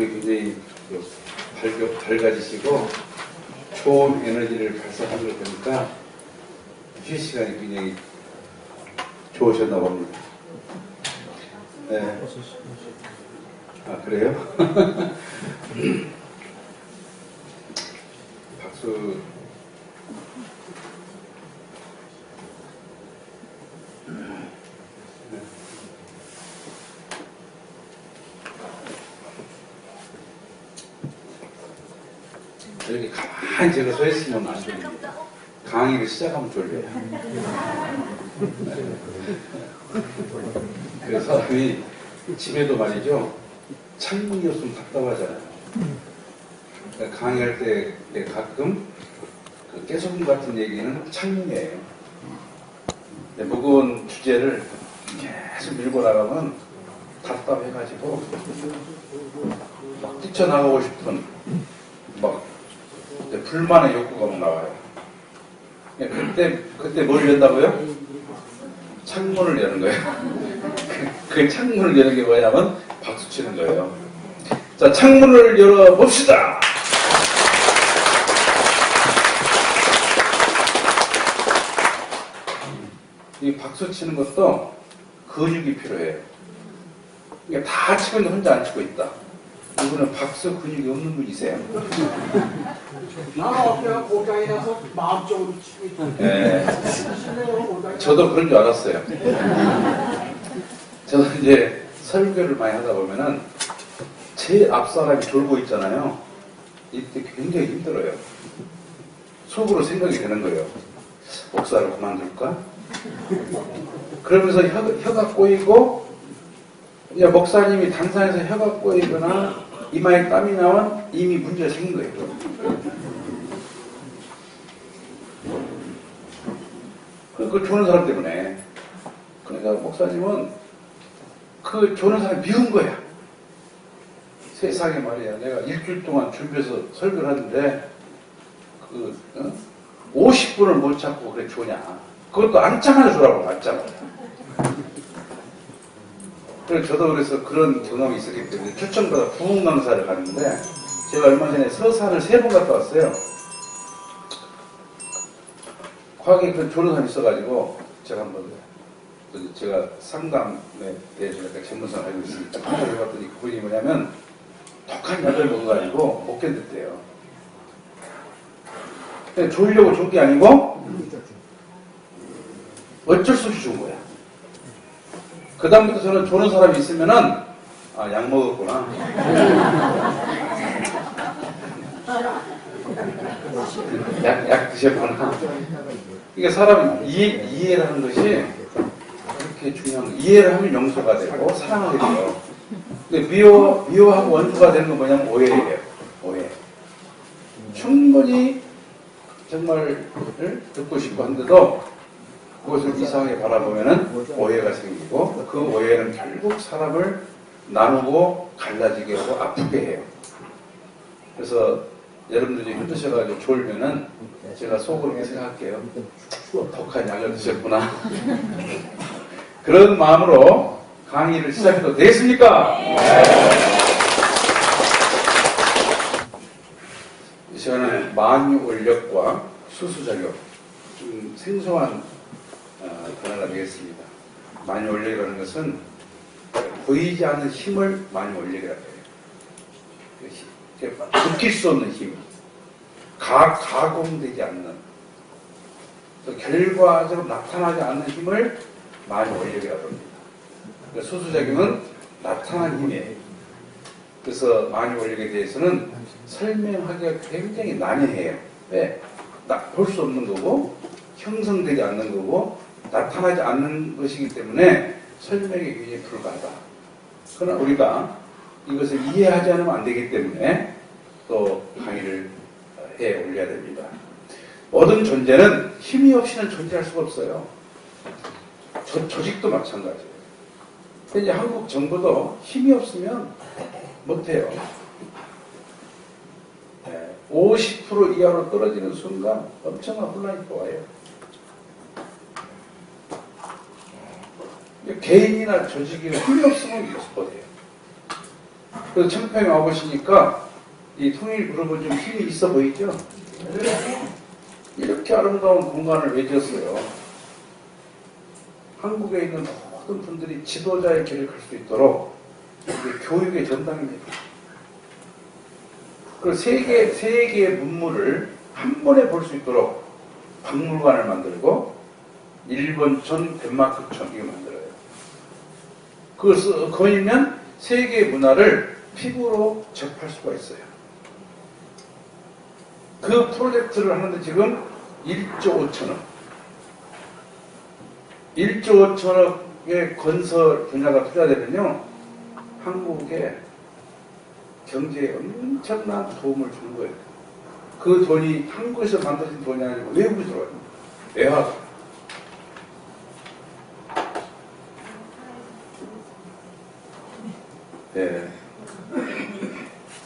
마음이 굉장히 밝아지시고 좋은 에너지를 발산하는 걸 보니까 휴식 시간이 굉장히 좋으셨나 봅니다. 네. 아, 그래요? 박수. 이렇게 가만히 제가 서 있으면 안 됩니다. 강의를 시작하면 졸려요. 그래서 사람이 집에도 말이죠, 창문이 없으면 답답하잖아요. 그러니까 강의할 때 가끔 그 깨소금 같은 얘기는 창문이에요. 무거운 주제를 계속 밀고 나가면 답답해가지고 막 뛰쳐나가고 싶은 막 불만의 욕구가 막 나와요. 그때 뭘 연다고요? 창문을 여는 거예요. 그 창문을 여는 게 뭐냐면 박수 치는 거예요. 자, 창문을 열어봅시다. 이 박수 치는 것도 근육이 필요해요. 그러니까 다 치고 있는데 혼자 안 치고 있다. 이분은 박수 근육이 없는 분이세요. 나는 그냥 고장이라서 마음적으로 치고 있다. 네. 저도 그런 줄 알았어요. 저도 이제 설교를 많이 하다 보면은 제 앞사람이 졸고 있잖아요. 이때 굉장히 힘들어요. 속으로 생각이 되는 거예요. 목사를 그만둘까? 그러면서 혀가 꼬이고, 목사님이 당산에서 혀가 꼬이거나 이마에 땀이 나면 이미 문제가 생긴 거예요. 그 조는 사람 때문에. 그러니까 목사님은 그 조는 사람 미운 거야. 세상에 말이야. 내가 일주일 동안 준비해서 설교를 하는데 50분을 못 찾고 그래 조냐. 그것도 앉자마자 조라고, 앉자마자. 그래서 저도 그래서 그런 경험이 있었기 때문에 초청받아 부흥 강사를 갔는데, 제가 얼마 전에 서산을 3번 갔다 왔어요. 과거에 그 조는 사람이 있어가지고 제가 한번, 제가 상담에 대해서 약간 전문성을 알고 있으니까 상담을 해봤더니 그분이 뭐냐면 독한 약을 먹어가지고 못 견뎠대요. 근데 졸려고 졸 게 아니고 어쩔 수 없이 좋은 거야. 그 다음부터 저는 조는 사람이 있으면은, 아, 약 먹었구나. 약 드셨구나. 그러니까 사람 이해를 하는 것이 그렇게 중요한 거예요. 이해를 하면 용서가 되고 사랑하게 돼요. 근데 미워하고 원수가 되는 건 뭐냐면 오해예요. 오해. 충분히 정말 듣고 싶고 한데도 그것을 이상하게 바라보면은 오해가 생기고, 그 오해는 결국 사람을 나누고 갈라지게 하고 아프게 해요. 그래서 여러분들이 힘드셔가지고 졸면은 제가 속으로 이렇게 생각할게요. 독한 약을 드셨구나. 그런 마음으로 강의를 시작해도 되겠습니까? 이 시간은 만유원력과 수수작용, 좀 생소한 단어가 되겠습니다. 만유원력이라는 것은 보이지 않는 힘을 만유원력이라고 해요. 느낄 수 없는 힘, 가공되지 않는, 결과적으로 나타나지 않는 힘을 만유원력이라고 합니다. 수수작용은 나타난 힘이에요. 그래서 만유원력에 대해서는 설명하기가 굉장히 난해해요. 왜? 볼 수 없는 거고 형성되지 않는 거고 나타나지 않는 것이기 때문에 설명이 굉장히 불가하다. 그러나 우리가 이것을 이해하지 않으면 안 되기 때문에 또 강의를 해 올려야 됩니다. 모든 존재는 힘이 없이는 존재할 수가 없어요. 조직도 마찬가지예요. 이제 한국 정부도 힘이 없으면 못해요. 50% 이하로 떨어지는 순간 엄청난 혼란이 또 와요. 개인이나 조직이 힘이 없으면 못해요. 그래서 청평에 와보시니까 이 통일그룹은 좀 힘이 있어 보이죠? 이렇게 아름다운 공간을 왜 지었어요? 한국에 있는 모든 분들이 지도자의 길을 갈 수 있도록 이게 교육의 전당입니다. 그 세 개의 문물을 한 번에 볼 수 있도록 박물관을 만들고 일본촌, 덴마크촌 이거 만들어요. 그것을 거니면 세계의 문화를 피부로 접할 수가 있어요. 그 프로젝트를 하는데 지금 1조 5천억. 1조 5천억의 건설 분야가 투자되면요, 한국에 경제에 엄청난 도움을 주는 거예요. 그 돈이 한국에서 만들어진 돈이 아니고 외국에 들어와요. 외화가. 네.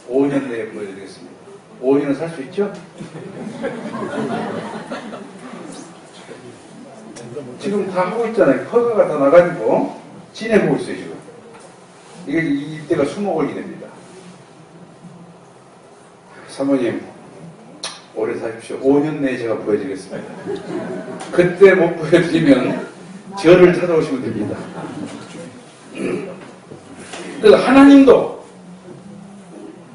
5년 내에 보여드리겠습니다. 5년은 살 수 있죠? 지금 다 하고 있잖아요. 허가가 다 나가지고 진행하고 있어요, 지금. 이게 이때가 수목월이 됩니다. 사모님, 오래 사십시오. 5년 내에 제가 보여드리겠습니다. 그때 못 보여드리면 저를 찾아오시면 됩니다. 그래서 하나님도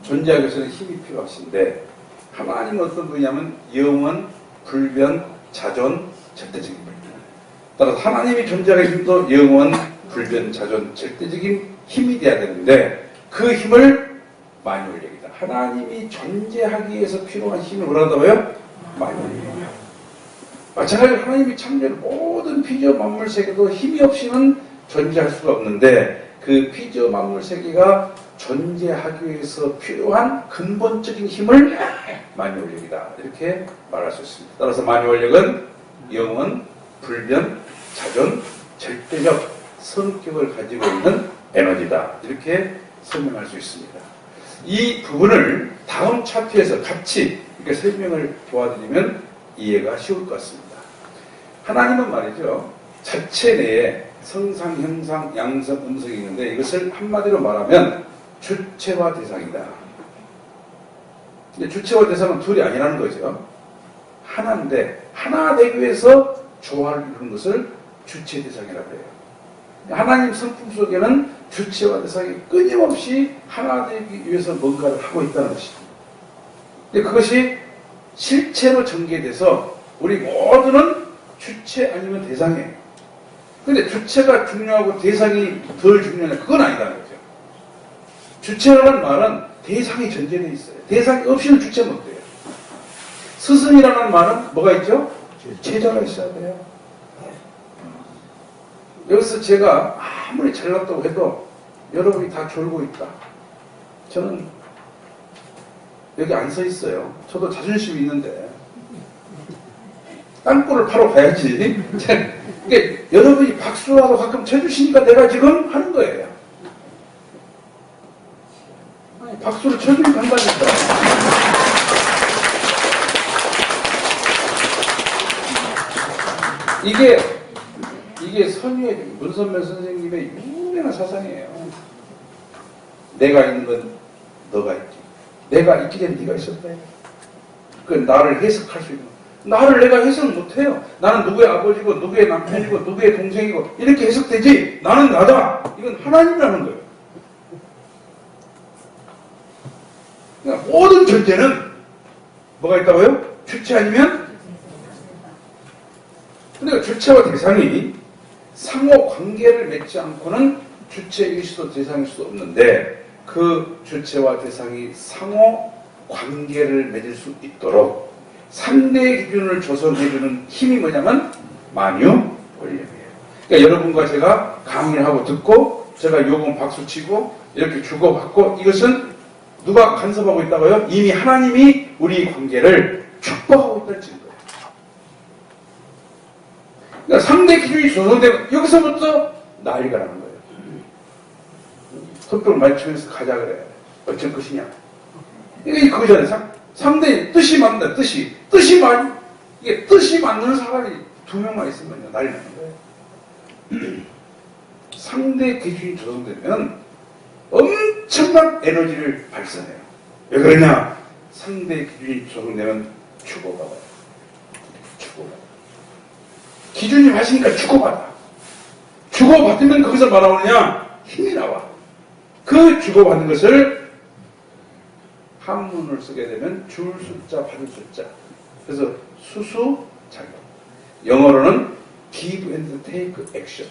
존재하기 위해서는 힘이 필요하신데, 하나님은 어떤 분이냐면 영원, 불변, 자존, 절대적인 분입니다. 따라서 하나님이 존재하기 위해서도 영원, 불변, 자존, 절대적인 힘이 돼야 되는데, 그 힘을 만유월력이다. 하나님이 존재하기 위해서 필요한 힘을 뭐라고요? 만유월력이다. 마찬가지로 하나님이 창조한 모든 피조 만물 세계도 힘이 없이는 존재할 수가 없는데, 그 피조 만물 세계가 존재하기 위해서 필요한 근본적인 힘을 만유월력이다. 이렇게 말할 수 있습니다. 따라서 만유월력은 영원, 불변, 자존, 절대적 성격을 가지고 있는 에너지다. 이렇게 설명할 수 있습니다. 이 부분을 다음 차트에서 같이 이렇게 설명을 도와드리면 이해가 쉬울 것 같습니다. 하나님은 말이죠, 자체 내에 성상, 형상, 양성, 음성이 있는데, 이것을 한마디로 말하면 주체와 대상이다. 근데 주체와 대상은 둘이 아니라는 거죠. 하나인데, 하나 되기 위해서 조화를 이루는 것을 주체 대상이라고 해요. 하나님 성품 속에는 주체와 대상이 끊임없이 하나 되기 위해서 뭔가를 하고 있다는 것이죠. 근데 그것이 실체로 전개돼서 우리 모두는 주체 아니면 대상이에요. 근데 주체가 중요하고 대상이 덜 중요하냐? 그건 아니다는 거죠. 주체라는 말은 대상이 전제되어 있어요. 대상이 없이는 주체 못 돼요. 스승이라는 말은 뭐가 있죠? 제자가 있어야 돼요. 여기서 제가 아무리 잘났다고 해도 여러분이 다 졸고 있다. 저는 여기 안 서 있어요. 저도 자존심이 있는데 땅굴을 파러 가야지. 그러니까 여러분이 박수라도 가끔 쳐주시니까 내가 지금 하는 거예요. 아니, 박수를 쳐주면 간다니까. 이게 선유의 문선면 선생님의 유명한 사상이에요. 내가 있는 건 너가 있지. 내가 있기 전에 네가 있었다. 그 나를 해석할 수 있는 거. 나를 내가 해석을 못해요. 나는 누구의 아버지고 누구의 남편이고 누구의 동생이고 이렇게 해석되지. 나는 나다. 이건 하나님이라는 거예요. 그러니까 모든 존재는 뭐가 있다고요? 주체 아니면? 그러니까 주체와 대상이 상호 관계를 맺지 않고는 주체일 수도 대상일 수도 없는데, 그 주체와 대상이 상호 관계를 맺을 수 있도록 3대 기준을 조성해주는 힘이 뭐냐면 만유월력이에요. 그러니까 여러분과 제가 강의를 하고 듣고 제가 요금 박수치고 이렇게 주고받고, 이것은 누가 간섭하고 있다고요? 이미 하나님이 우리 관계를 축복하고 있다는 증거예요. 그러니까 3대 기준이 조성되고 여기서부터 난리가 나는 거예요. 손뼉을 맞추면서 가자 그래. 어쩔 것이냐. 이게 그거잖아요. 3대 뜻이 맞는다. 뜻이 이게 뜻이 맞는 사람이 2명만 있으면 난리 나는 거예요. 3대 기준이 조성되면 엄청난 에너지를 발산해요. 왜 그러냐? 상대 기준이 조성되면 주고받아요. 주고받아. 기준이 맞으니까 주고받아. 주고받으면 거기서 뭐 나오느냐? 힘이 나와. 그 주고받는 것을 한문을 쓰게 되면 줄 숫자, 받을 숫자. 그래서 수수작용. 영어로는 give and take action.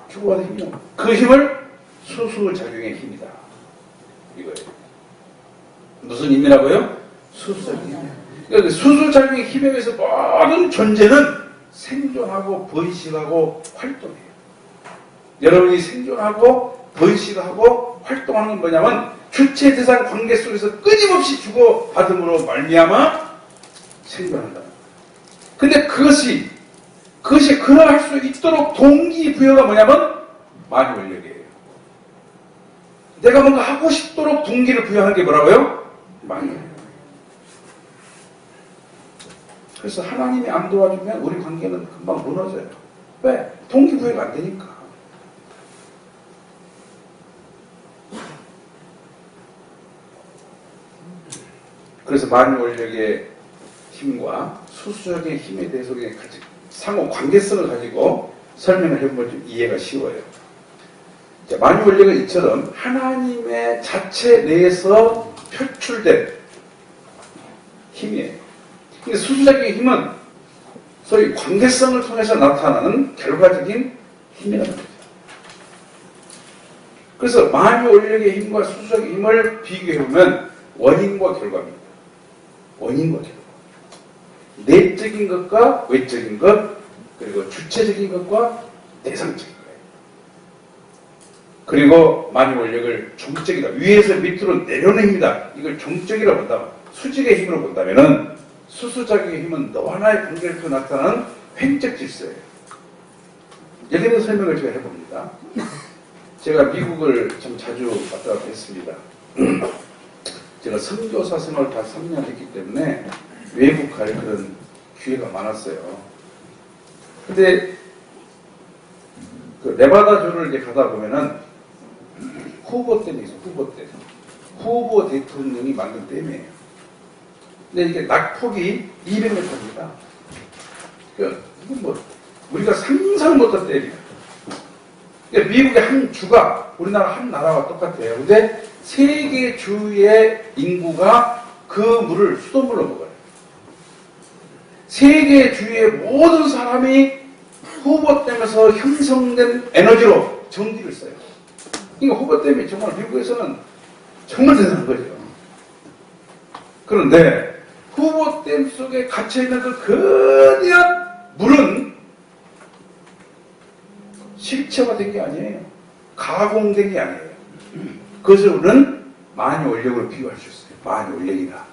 주고받은 힘이요. 그 힘을 수수작용의 힘이다. 이거예요. 무슨 힘이라고요? 수수작용의 힘. 그러니까 수수작용의 힘에 의해서 모든 존재는 생존하고 번식하고 활동해요. 여러분이 생존하고 번식하고 활동하는 건 뭐냐면 주체 대상 관계 속에서 끊임없이 주고받음으로 말미암아 생존한다. 근데 그것이 그러할 수 있도록 동기부여가 뭐냐면 만유원력이에요. 내가 뭔가 하고 싶도록 동기를 부여하는 게 뭐라고요? 만유원력. 그래서 하나님이 안 도와주면 우리 관계는 금방 무너져요. 왜? 동기부여가 안 되니까. 그래서 만유원력의 힘과 수수적의 힘에 대해서 그냥 상호 관계성을 가지고 설명을 해보면 좀 이해가 쉬워요. 자, 만유원력은 이처럼 하나님의 자체 내에서 표출된 힘이에요. 근데 수수적인 힘은 소위 관계성을 통해서 나타나는 결과적인 힘이라는 거죠. 그래서 만유원력의 힘과 수수적인 힘을 비교해보면 원인과 결과입니다. 원인과 결과. 내적인 것과 외적인 것, 그리고 주체적인 것과 대상적인 거예요. 그리고 만유원력을 종적이다. 위에서 밑으로 내려냅니다. 이걸 종적이라고 본다면, 수직의 힘으로 본다면은 수수작용의 힘은 너와 나의 관계를 통해 나타나는 횡적 질서예요. 여기는 설명을 제가 해봅니다. 제가 미국을 좀 자주 왔다 갔다 했습니다. 제가 선교사 생활을 다 3년 했기 때문에 외국 갈 그런 기회가 많았어요. 근데 그 네바다주를 이제 가다 보면은 후보댐이 있어요. 후보댐. 후보 대통령이 만든 댐이에요. 근데 이게 낙폭이 200m입니다. 그 이건 뭐 우리가 상상 못한 댐이에요. 그러니까 미국의 한 주가 우리나라 한 나라와 똑같아요. 근데 세계 주의 인구가 그 물을 수돗물로 먹어요. 세계 주의 모든 사람이 후보댐에서 형성된 에너지로 전기를 써요. 그러니까 후보댐이 정말 미국에서는 정말 대단한 거죠. 그런데 후보댐 속에 갇혀있는 그 거대한 물은 실체화된 게 아니에요. 가공된 게 아니에요. 그것을 우리는 만유원력으로 비유할 수 있어요. 만유원력이다.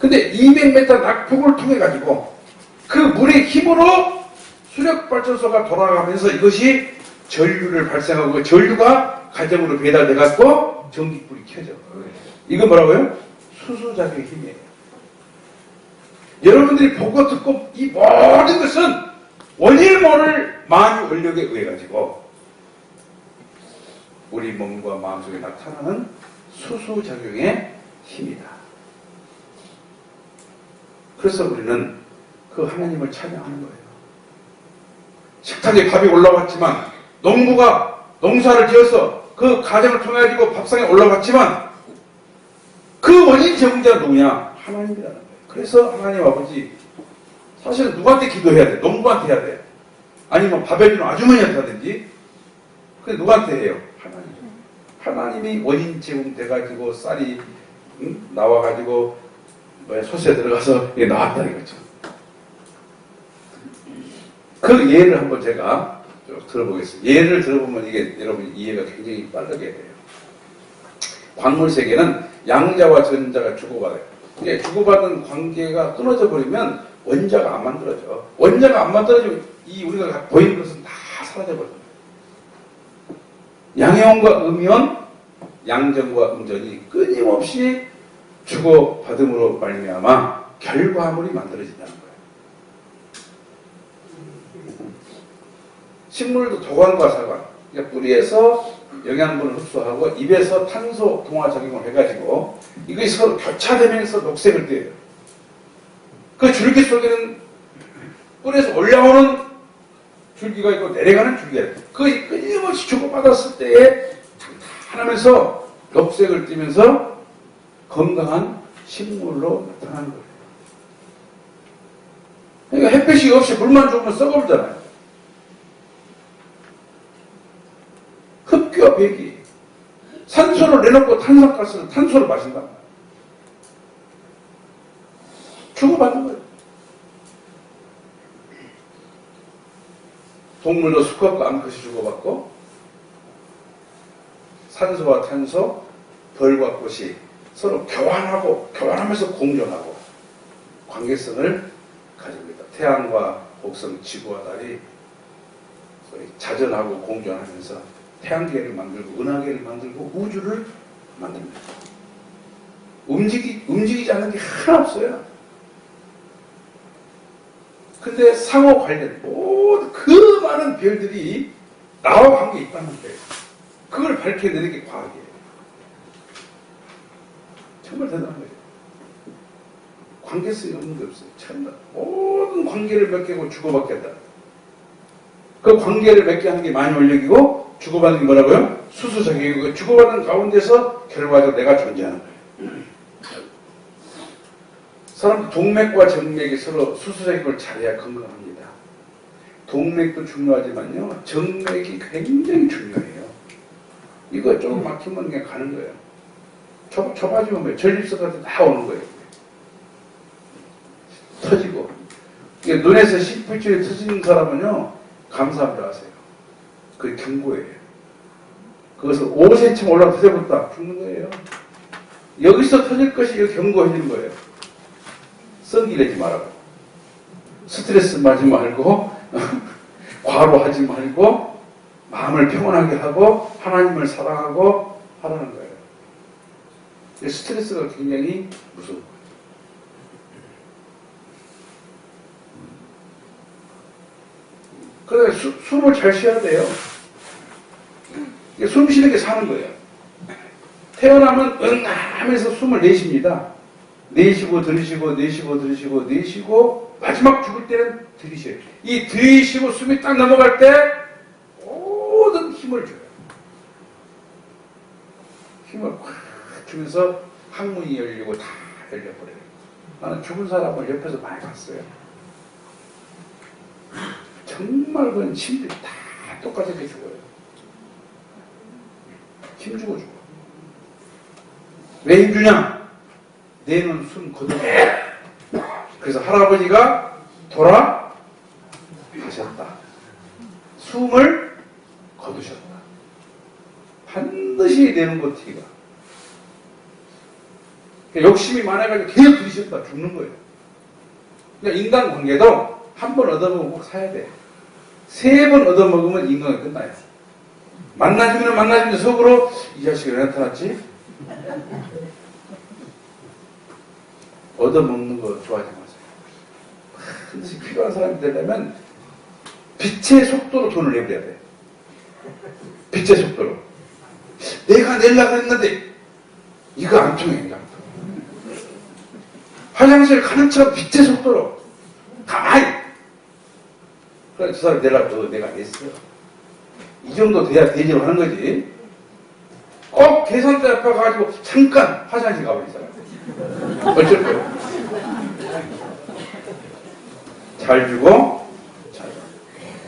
근데 200m 낙폭을 통해 가지고 그 물의 힘으로 수력발전소가 돌아가면서 이것이 전류를 발생하고 그 전류가 가정으로 배달돼 갖고 전기불이 켜져. 이거 뭐라고요? 수수작용의 힘이에요. 여러분들이 보고 듣고 이 모든 것은 원인을 모를 만유원력에 의해 가지고 우리 몸과 마음속에 나타나는 수수작용의 힘이다. 그래서 우리는 그 하나님을 찬양하는 거예요. 식탁에 밥이 올라왔지만 농부가 농사를 지어서 그 과정을 통해 가지고 밥상에 올라왔지만 그 원인 제공자는 누구냐? 하나님이라는 거예요. 그래서 하나님 아버지 사실은 누구한테 기도해야 돼? 농부한테 해야 돼. 아니면 밥 해주는 아주머니한테 하든지. 근데 누구한테 해요? 하나님. 하나님이 원인 제공돼가지고 쌀이 나와가지고 솥에 들어가서 이게 나왔다 이거죠. 그 예를 한번 제가 좀 들어보겠습니다. 예를 들어보면 이게 여러분 이해가 굉장히 빠르게 돼요. 광물 세계는 양자와 전자가 주고받아요. 이게 주고받은 관계가 끊어져 버리면 원자가 안 만들어져. 원자가 안 만들어지면 이 우리가 보이는 것은 다 사라져 버려요. 양이온과 음이온, 양전과 음전이 끊임없이 주고받음으로 말미암아 결과물이 만들어진다는 거예요. 식물도 도관과 사관, 그러니까 뿌리에서 영양분을 흡수하고 입에서 탄소 동화 작용을 해가지고 이것이 서로 교차되면서 녹색을 띄어요. 그 줄기 속에는 뿌리에서 올라오는 줄기가 있고 내려가는 줄기가 있고 그것이 끊임없이 주고받았을 때에 하면서 녹색을 띠면서 건강한 식물로 나타나는 거예요. 그러니까 햇빛이 없이 물만 주면 썩어버리잖아요. 흡기와 배기. 산소를 내놓고 탄산가스를 탄소를 마신다. 주고받는 거예요. 동물도 수컷과 암컷이 주고받고 산소와 탄소, 벌과 꽃이 서로 교환하면서 공존하고 관계성을 가집니다. 태양과 곡성, 지구와 달이 소위 자전하고 공존하면서 태양계를 만들고 은하계를 만들고 우주를 만듭니다. 움직이지 않는 게 하나 없어요. 근데 상호 관련 모든 그 많은 별들이 나와 관계 있다는 거예요. 그걸 밝혀내는 게 과학이에요. 정말 대단한 거예요. 관계성이 없는 게 없어요. 정말 모든 관계를 맺고 주고받게 한다. 그 관계를 맺게 하는 게 만유원력이고 주고받는 게 뭐라고요? 수수작용이고 주고받는 가운데서 결과적으로 내가 존재하는 거예요. 사람 동맥과 정맥이 서로 수수작용을 잘해야 건강합니다. 동맥도 중요하지만요. 정맥이 굉장히 중요해요. 이거 조금 막히면 그냥 가는 거예요. 좁아지면 뭐예요? 전립선 같은 다 오는 거예요. 터지고. 눈에서 10불줄이 터지는 사람은요. 감사합니다 하세요. 그게 경고예요. 그것을 5cm 올라가 터져버렸다. 죽는 거예요. 여기서 터질 것이 경고해 주는 거예요. 썩이 내지 말라고. 스트레스 받지 말고 과로하지 말고 마음을 평온하게 하고 하나님을 사랑하고 하라는 거예요. 스트레스가 굉장히 무서운 거예요. 그래서 숨을 잘 쉬어야 돼요. 숨 쉬는 게 사는 거예요. 태어나면 응 하면서 숨을 내쉽니다. 내쉬고 들이쉬고 내쉬고 들이쉬고 내쉬고 마지막 죽을 때는 들이쉬어요. 이 들이쉬고 숨이 딱 넘어갈 때 모든 힘을 줘요. 힘을 꽉 주면서 항문이 열리고 다 열려버려요. 나는 죽은 사람을 옆에서 많이 봤어요. 정말 그건 힘들이 다 똑같이 죽어요. 힘주고 죽어. 왜 힘주냐? 내는 숨 거두고. 그래서 할아버지가 돌아가셨다. 숨을 거두셨다. 반드시 내는 것 티가. 욕심이 많아가지고 계속 들이셨다. 죽는 거예요. 그러니까 인간관계도 한 번 얻어먹으면 꼭 사야 돼. 3번 얻어먹으면 인간이 끝나요. 만나주면 속으로 이 자식이 왜 나타났지? 얻어먹는 거 좋아하지 마세요. 반드시 필요한 사람이 되려면 빛의 속도로 돈을 내버려야 돼. 빛의 속도로. 내가 내려고 했는데 이거 안 통해. 이거 안 통해. 화장실 가는 척 빛의 속도로 가만히. 그래, 저 사람이 내려고 내가 냈어. 이 정도 돼야 대접을 하는 거지. 꼭 계산대 앞에 가가지고 잠깐 화장실 가버린 사람. 어쩔 거예요? 잘 주고, 잘 주고.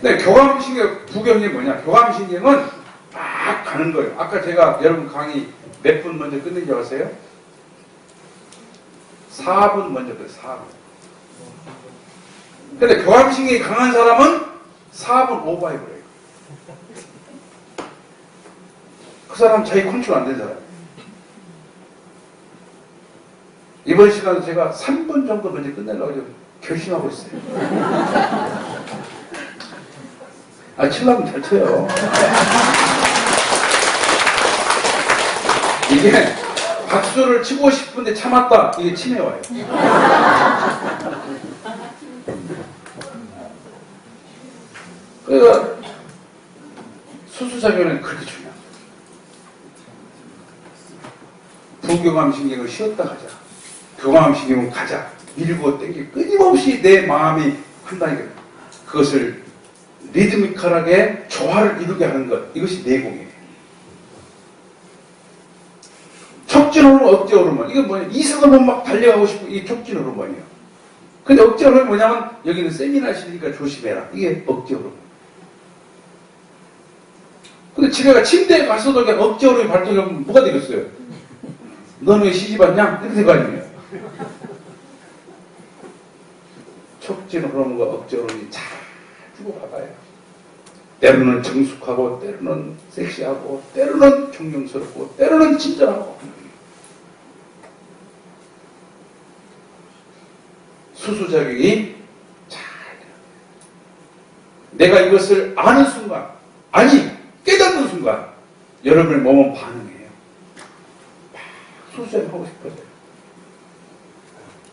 근데 교감신경, 부경이 뭐냐? 교감신경은 막 가는 거예요. 아까 제가 여러분 강의 몇 분 먼저 끝낸지 아세요? 4분 먼저 끝냈어요. 4분. 근데 교감신경이 강한 사람은 4분 오버해버려요. 그 사람 자기 컨트롤 안 된 사람. 이번 시간에 제가 3분 정도 먼저 끝내려고 지금 결심하고 있어요. 칠라면 잘 쳐요. 이게 박수를 치고 싶은데 참았다. 이게 치매 와요. 그러니까 수수작용은 그렇게 중요합니다. 부교감 신경을 쉬었다 가자. 교감 신경은 가자. 밀고 땡기고 끊임없이 내 마음이 한다니까. 그것을 리드미컬하게 조화를 이루게 하는 것. 이것이 내공이에요. 촉진 호르몬, 억제 호르몬. 이거 뭐냐. 이성을 보면 막 달려가고 싶고 이게 촉진 호르몬이에요. 근데 억제 호르몬이 뭐냐면 여기는 세미나시니까 조심해라. 이게 억제 호르몬. 근데 집에가 침대에 갔어도 그냥 억제 호르몬이 발동하면 뭐가 되겠어요? 너는 왜 시집 왔냐? 이렇게 될 거 아니에요. 촉진 호르몬과 억제 호르몬이 잘 주고받아요. 때로는 정숙하고, 때로는 섹시하고, 때로는 존경스럽고, 때로는 친절하고. 수수작용이 잘 돼요. 내가 이것을 아는 순간, 아니, 깨닫는 순간, 여러분의 몸은 반응해요. 막 수수작용하고 싶어져요.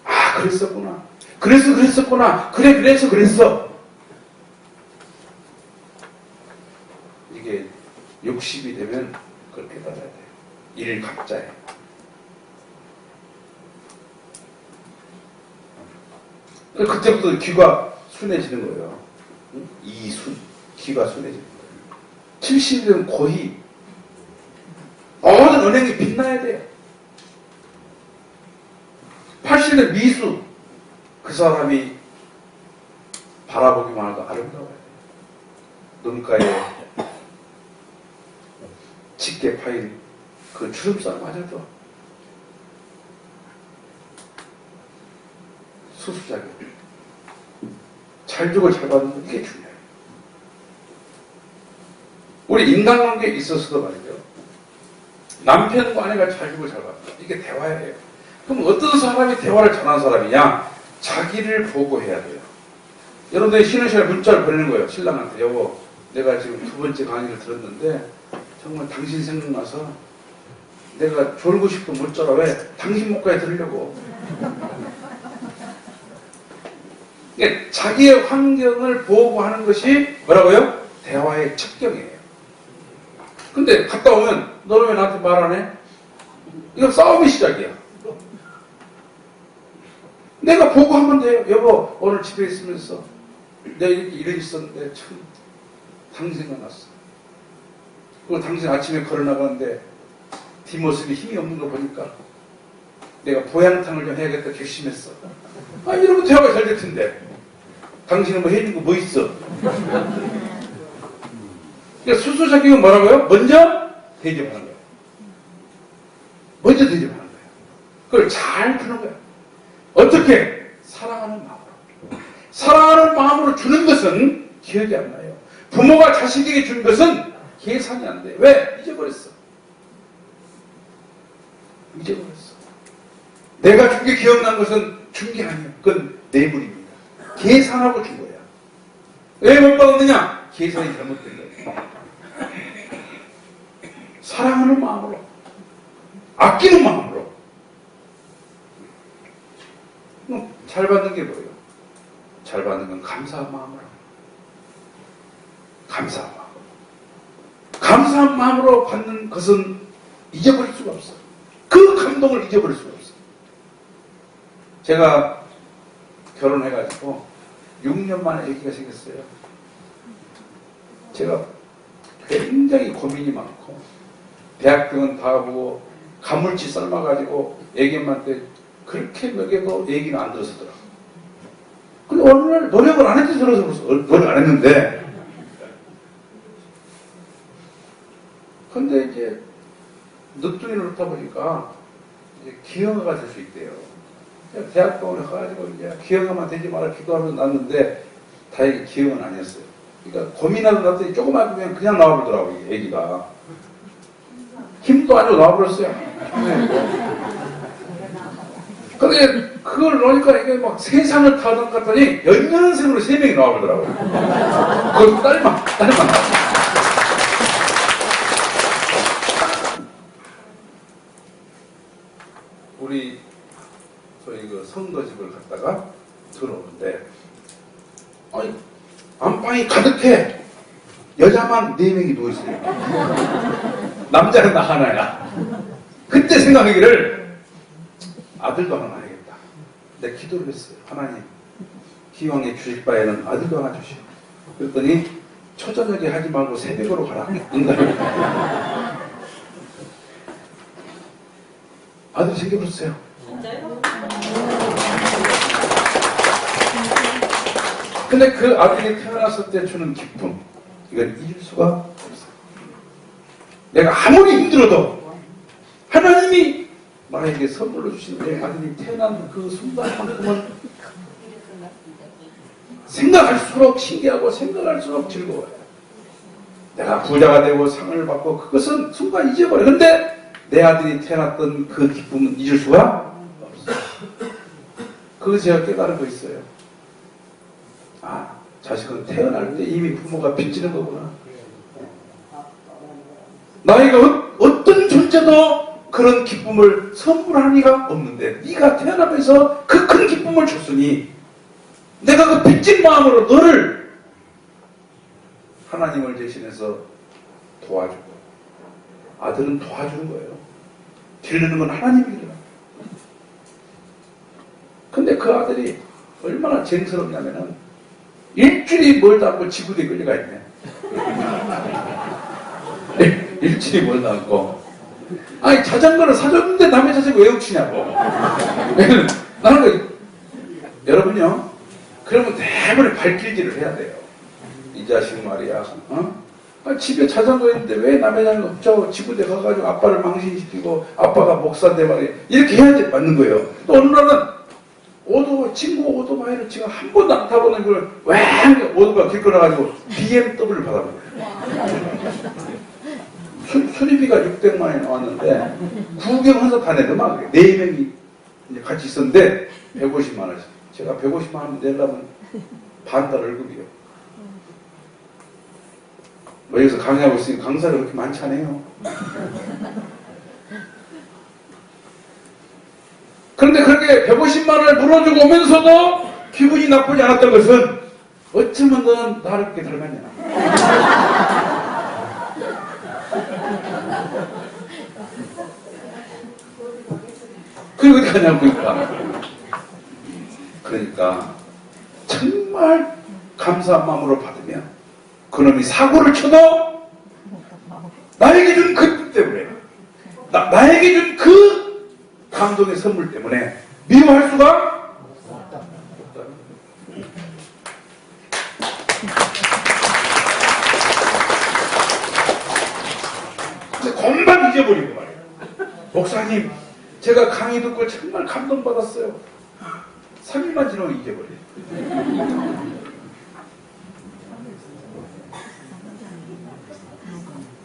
아, 그랬었구나. 그랬었구나. 그래서. 이게 60이 되면 그걸 깨달아야 돼요. 일각자예요. 그때부터 귀가 순해지는 거예요. 이순, 귀가 순해지는 거예요. 70이 되면 고희, 모든 은행이 빛나야 돼요. 80년 미수, 그 사람이 바라보기만 해도 아름다워야 돼요. 눈가에 짙게 파인 그 주름살마저도 수수작용. 잘 주고 잘 받는 건 이게 중요해요. 우리 인간관계에 있어서도 말이죠. 남편과 아내가 잘 주고 잘 받는다. 이게 대화예요. 그럼 어떤 사람이 대화를 잘하는 사람이냐? 자기를 보고해야 돼요. 여러분들이 쉬는 시간에 문자를 보내는 거예요. 신랑한테. 여보, 내가 지금 2번째 강의를 들었는데 정말 당신 생각나서 내가 졸고 싶어 못 자라. 왜? 당신 목까지 들으려고. 그러니까 자기의 환경을 보호하는 것이 뭐라고요? 대화의 첩경이에요. 근데 갔다 오면 너는 왜 나한테 말 안 해? 이건 싸움의 시작이야. 내가 보고하면 돼요. 여보, 오늘 집에 있으면서 내가 이렇게 일이 있었는데 참 당신 생각났어. 그리고 당신 아침에 걸어나가는데 뒷모습이 힘이 없는 거 보니까 내가 보양탕을 좀 해야겠다 결심했어. 아, 이러면 대화가 잘 될 텐데. 당신은 뭐 해준 거 뭐 있어? 그러니까 수수작용은 뭐라고요? 먼저 대접하는 거예요. 먼저 대접하는 거예요. 그걸 잘 푸는 거예요. 어떻게? 사랑하는 마음으로. 사랑하는 마음으로 주는 것은 기억이 안 나요. 부모가 자식에게 준 것은 계산이 안 돼요. 왜? 잊어버렸어. 내가 준 게 기억난 것은 준 게 아니에요. 그건 내물입니다. 계산하고 준 거야. 왜 못 받았느냐? 계산이 잘못된 거예요. 사랑하는 마음으로, 아끼는 마음으로. 잘 받는 게 뭐예요? 잘 받는 건 감사한 마음으로. 감사한 마음. 감사한 마음으로 받는 것은 잊어버릴 수가 없어요. 그 감동을 잊어버릴 수가 없어요. 제가 결혼해가지고 6년 만에 아기가 생겼어요. 제가 굉장히 고민이 많고 대학병원 다 가보고 가물치 삶아가지고 아기 엄마한테 그렇게 먹여도 얘기는 안 들어서더라. 근데 어느 날 노력을 안 했지 들어서 노력 안 했는데 근데 이제 늦둥이 놓다 보니까 이제 기형아가 될 수 있대요. 대학병원에 가가지고 이제 기형아만 되지 마라 기도하면서 낳았는데 다행히 기형은 아니었어요. 그러니까 고민하던 낳더니 조그만 그냥 나와버리더라고요. 애기가 힘도 안 주고 나와버렸어요. 근데 그걸 놓으니까 이게 막 세상을 타던 것 같더니 연년생으로 3명이 나와버리더라고요. 그것도 딸만. 우리 저희 그 선거집을 갔다가 들어오는데 아니 안방이 가득해. 여자만 4명이 누워있어요. 남자는 나 하나야. 그때 생각하기를 아들도 하나 낳아야겠다. 내가 기도를 했어요. 하나님, 기왕에 주실 바에는 아들도 하나 주시오. 그랬더니 초저녁에 하지 말고 새벽으로 가라. 아들이 생겨버렸어요. 진짜요? 근데 그 아들이 태어났을 때 주는 기쁨, 이건 잊을 수가 없어요. 내가 아무리 힘들어도 하나님이 나에게 선물로 주신 내 아들이 태어난 그 순간만큼은 생각할수록 신기하고 생각할수록 즐거워요. 내가 부자가 되고 상을 받고 그것은 순간 잊어버려요. 근데 내 아들이 태어났던 그 기쁨은 잊을 수가 없어요. 그거 제가 깨달은 거 있어요. 아, 자식은 태어날 때 이미 부모가 빚지는 거구나. 나이가 어떤 존재도 그런 기쁨을 선물할 리가 없는데 네가 태어나면서 그 큰 기쁨을 줬으니 내가 그 빚진 마음으로 너를 하나님을 대신해서 도와주고, 아들은 도와주는 거예요. 기르는 건 하나님이거든요. 근데 그 아들이 얼마나 쟁스럽냐면은 일주일이 멀다 않고 지구대에 끌려가 있네. 일주일이 멀다 않고. 아니, 자전거를 사줬는데 남의 자전거 왜 훔치냐고. 나는 여러분요, 그러면 대문에 발길질을 해야 돼요. 이 자식 말이야. 집에 자전거 있는데 왜 남의 자전거 훔쳐? 지구대 가가지고 아빠를 망신시키고 아빠가 목사인데 말이야. 이렇게 해야 돼, 맞는 거예요. 또 어느 날은 친구 오토바이를 지금 한 번도 안 타보는 걸 왜 오토바이 길 끊어가지고 BMW를 받아본 거예요. 수리비가 600만 원이 나왔는데 구경해서 다내더만 4명이 같이 있었는데 150만 원씩. 제가 150만 원 내려면 반달 월급이요. 뭐 여기서 강의하고 있으니 강사를 그렇게 많지 않아요. 그런데 그렇게 150만 원을 물어주고 오면서도 기분이 나쁘지 않았던 것은 어쩌면 너는 나를 그렇게 닮았냐. 그게 어디 가냐고. 그러니까 정말 감사한 마음으로 받으면 그놈이 사고를 쳐도 나에게 준 그 때문에 나에게 준 그 감동의 선물 때문에 미워할 수가 없다. 근데 금방 잊어버리고 말이에요. 목사님, 제가 강의 듣고 정말 감동받았어요. 3일만 지나면 잊어버려요.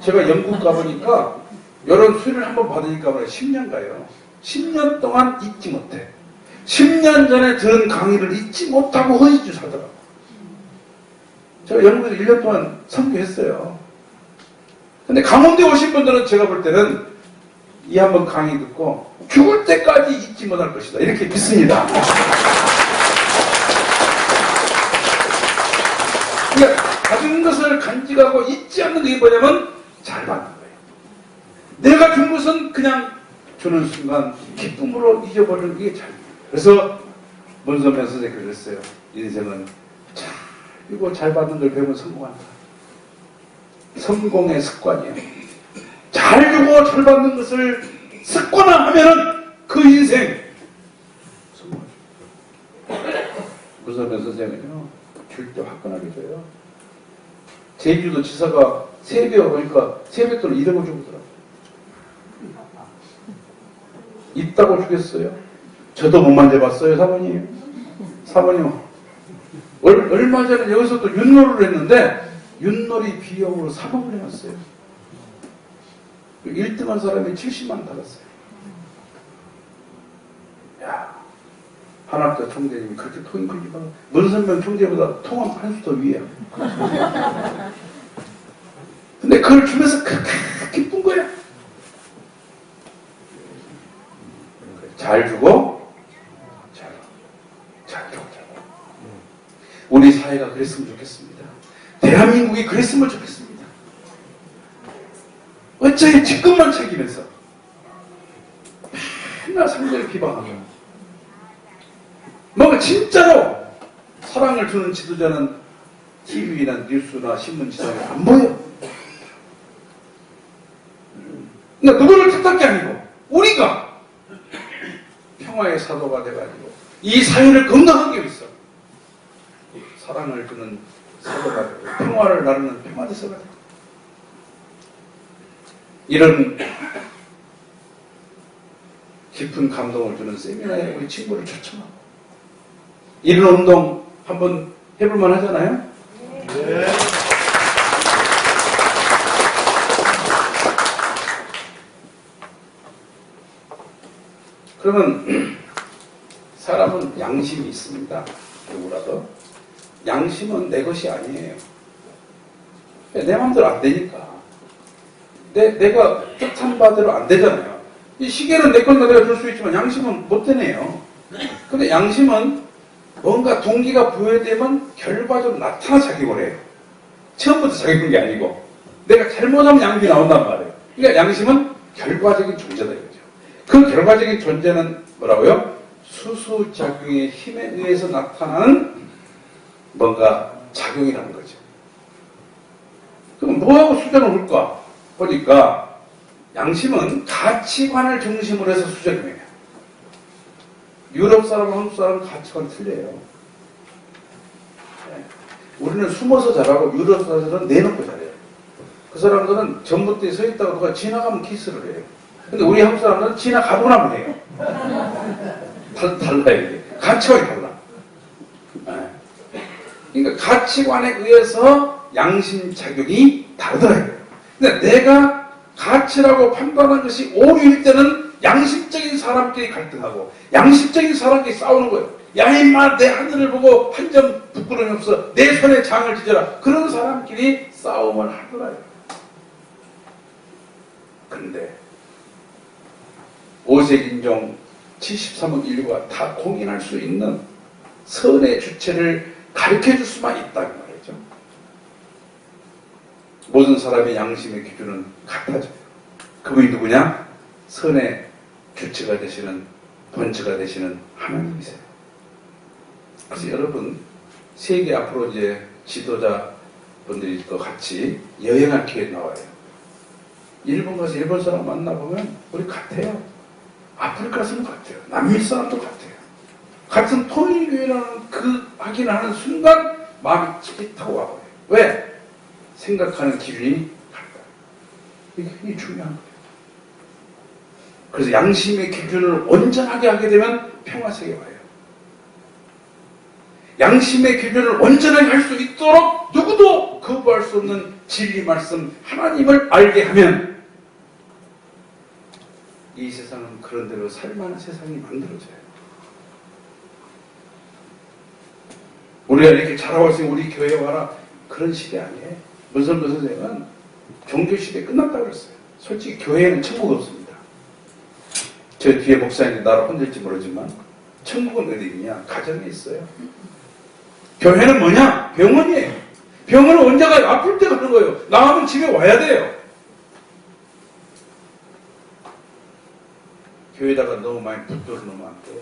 제가 영국 가보니까 이런 수련을 한번 받으니까 10년 가요. 10년 동안 잊지 못해. 10년 전에 들은 강의를 잊지 못하고 허이주 사더라고. 제가 영국에서 1년 동안 선교했어요. 근데 강원도에 오신 분들은 제가 볼 때는 이 한번 강의 듣고 죽을 때까지 잊지 못할 것이다. 이렇게 믿습니다. 그러니까 받은 것을 간직하고 잊지 않는 게 뭐냐면 잘 받는 거예요. 내가 준 것은 그냥 주는 순간 기쁨으로 잊어버리는 게 잘. 그래서 문선면 선생님이 그랬어요. 인생은 잘 이거 잘 받는 걸 배우면 성공한다. 성공의 습관이에요. 잘 주고 잘 받는 것을 습관화하면은 그 인생 성공하죠. 문선면 선생님은요, 줄 때 화끈하게 줘요. 제주도 지사가 세배가 오니까 세뱃돈을 1억을 주더라고요. 있다고 주겠어요? 저도 못 만져봤어요, 사모님. 사모님, 얼마 전에 여기서 또 윷놀이를 했는데 윷놀이 비용으로 3억을 해놨어요. 1등한 사람이 70만 원 받았어요. 야, 한학자 총재님이 그렇게 통이 크니까 문선명 총재보다 통함 한 수 더 위에요. 근데 그걸 주면서 그렇게 기쁜 거야. 잘 주고 잘 주고. 우리 사회가 그랬으면 좋겠습니다. 대한민국이 그랬으면 좋겠습니다. 어째 직급만 챙기면서 맨날 상대를 비방하고 뭔가 진짜로 사랑을 주는 지도자는 TV나 뉴스나 신문 지상에 안 보여. 그러니까 누구를 탓할 게 아니고 우리가 평화의 사도가 돼가지고 이 사회를 건강하게 위해서 사랑을 주는 사도가 되고 평화를 나누는 평화대사가 되고 이런 깊은 감동을 주는 세미나에 우리 친구를 초청하고 이런 운동 한번 해볼만 하잖아요? 네. 그러면 사람은 양심이 있습니다. 누구라도. 양심은 내 것이 아니에요. 내 마음대로 안 되니까. 내가 뜻한 바대로 안 되잖아요. 이 시계는 내 건데 내가 줄 수 있지만 양심은 못 되네요. 근데 양심은 뭔가 동기가 부여되면 결과적으로 나타나 작용을 해요. 처음부터 작용한 게 아니고 내가 잘못하면 양심이 나온단 말이에요. 그러니까 양심은 결과적인 존재다 이거죠. 그 결과적인 존재는 뭐라고요? 수수작용의 힘에 의해서 나타나는 뭔가 작용이라는 거죠. 그럼 뭐하고 수작을 할까? 보니까 양심은 가치관을 중심으로 해서 수작용해요. 유럽 사람과 한국 사람은 가치관이 틀려요. 우리는 숨어서 잘하고 유럽 사람들은 내놓고 잘해요. 그 사람들은 전봇대에 서 있다가 누가 지나가면 키스를 해요. 근데 우리 한국 사람들은 지나가고 나면 해요. 달라요, 이게. 가치관이 달라. 그러니까 가치관에 의해서 양심작용이 다르더라고요. 근데 내가 가치라고 판단한 것이 오류일 때는 양심적인 사람끼리 갈등하고 양심적인 사람끼리 싸우는 거예요. 야 임마 내 하늘을 보고 한 점 부끄러움이 없어. 내 손에 장을 지져라. 그런 사람끼리 싸움을 하더라고요. 그런데 5세 인종 73억 인류가 다 공인할 수 있는 선의 주체를 가르쳐줄 수만 있다는 말이죠. 모든 사람의 양심의 기준은 같아져요. 그분이 누구냐? 선의 주체가 되시는 본체가 되시는 하나님이세요. 그래서 여러분 세계 앞으로 이제 지도자분들과 같이 여행할 기회 나와요. 일본 가서 일본 사람 만나보면 우리 같아요. 아프리카 사람 같아요. 남미 사람도 같아요. 같은 통일교회라는 그 확인하는 순간 마음이 찌릿하고 와버려요. 왜? 생각하는 기준이 같다. 이게 굉장히 중요한 거예요. 그래서 양심의 기준을 온전하게 하게 되면 평화세계에 와요. 양심의 기준을 온전하게 할 수 있도록 누구도 거부할 수 없는 진리 말씀 하나님을 알게 하면 이 세상은 그런대로 살만한 세상이 만들어져요. 우리가 이렇게 자라고 있으니 우리 교회에 와라 그런 시대 아니에요. 문선도 선생님은 종교시대 끝났다고 그랬어요. 솔직히 교회에는 천국 없습니다. 저 뒤에 목사님 나라 혼질지 모르지만 천국은 어디 있냐? 가정에 있어요. 교회는 뭐냐? 병원이에요. 병원은 언제 가요? 아플 때 가는 거예요. 나가면 집에 와야 돼요. 교회에다가 너무 많이 붙들어 놓으면 안 돼요.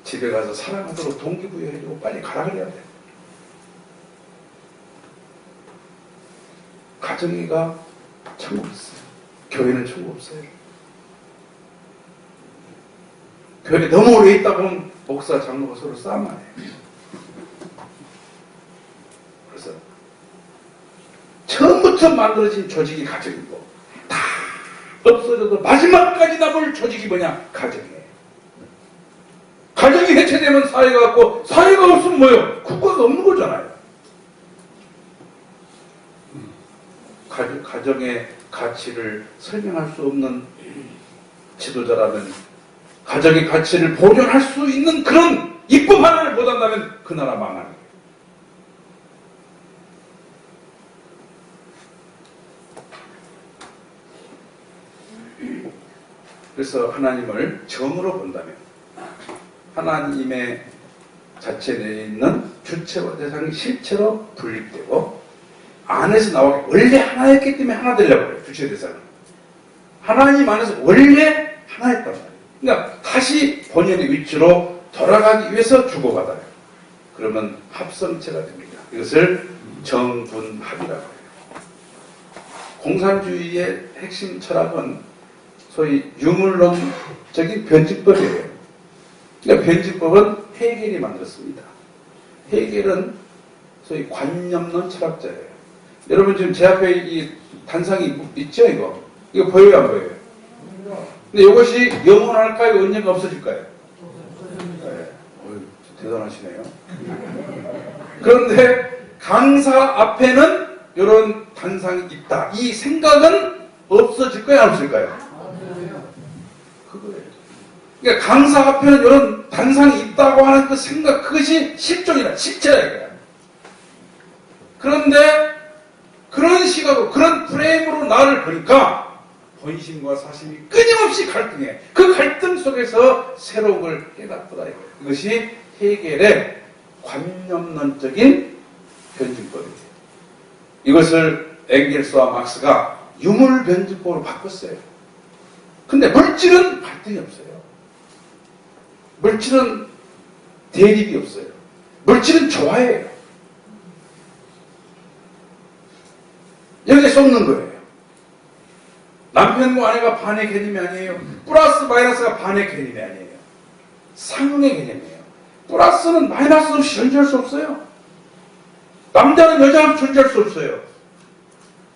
집에 가서 사랑하도록 동기부여해주고 빨리 가라 그래야 돼요. 가정이가 천국 있어요. 교회는 천국 없어요. 교회에 너무 오래 있다 보면 목사, 장로가 서로 싸움만 해요. 그래서 처음부터 만들어진 조직이 가정이고 다 없어져도 마지막까지 남을 조직이 뭐냐? 가정이에요. 가정이 해체되면 사회가 없고 사회가 없으면 뭐예요? 국가가 없는 거잖아요. 가정의 가치를 설명할 수 없는 지도자라면 가정의 가치를 보존할 수 있는 그런 입법 하나를 못한다면 그 나라 망하는 거예요. 그래서 하나님을 정으로 본다면 하나님의 자체 내에 있는 주체와 대상이 실체로 분립되고 안에서 나오게 원래 하나였기 때문에 하나 되려고 그래요. 주체 대상은. 하나님 안에서 원래 하나였단 말이에요. 그러니까 다시 본연의 위치로 돌아가기 위해서 주고받아요. 그러면 합성체가 됩니다. 이것을 정분합이라고 해요. 공산주의의 핵심 철학은 소위 유물론적인 변증법이에요. 그러니까 변증법은 헤겔이 만들었습니다. 헤겔은 소위 관념론 철학자예요. 여러분 지금 제 앞에 이 단상이 있죠, 이거? 이거 보여요, 안 보여요? 근데 이것이 영원할까요? 언젠가 없어질까요? 네. 대단하시네요. 그런데 강사 앞에는 이런 단상이 있다. 이 생각은 없어질까요? 안 없어질까요? 그거예요. 그러니까 강사 앞에는 이런 단상이 있다고 하는 그 생각, 그것이 실존이다, 실체다 이거야. 그런데 그런 시각으로, 그런 프레임으로 나를 보니까 본심과 사심이 끊임없이 갈등해. 그 갈등 속에서 새로운 걸 깨닫더라 이거예요. 이것이 헤겔의 관념론적인 변증법이에요. 이것을 엥겔스와 막스가 유물 변증법으로 바꿨어요. 근데 물질은 갈등이 없어요. 물질은 대립이 없어요. 물질은 조화예요. 여기에 쏟는 거예요. 남편과 아내가 반의 개념이 아니에요. 플러스 마이너스가 반의 개념이 아니에요. 상응의 개념이에요. 플러스는 마이너스 없이 존재할 수 없어요. 남자는 여자 없이 존재할 수 없어요.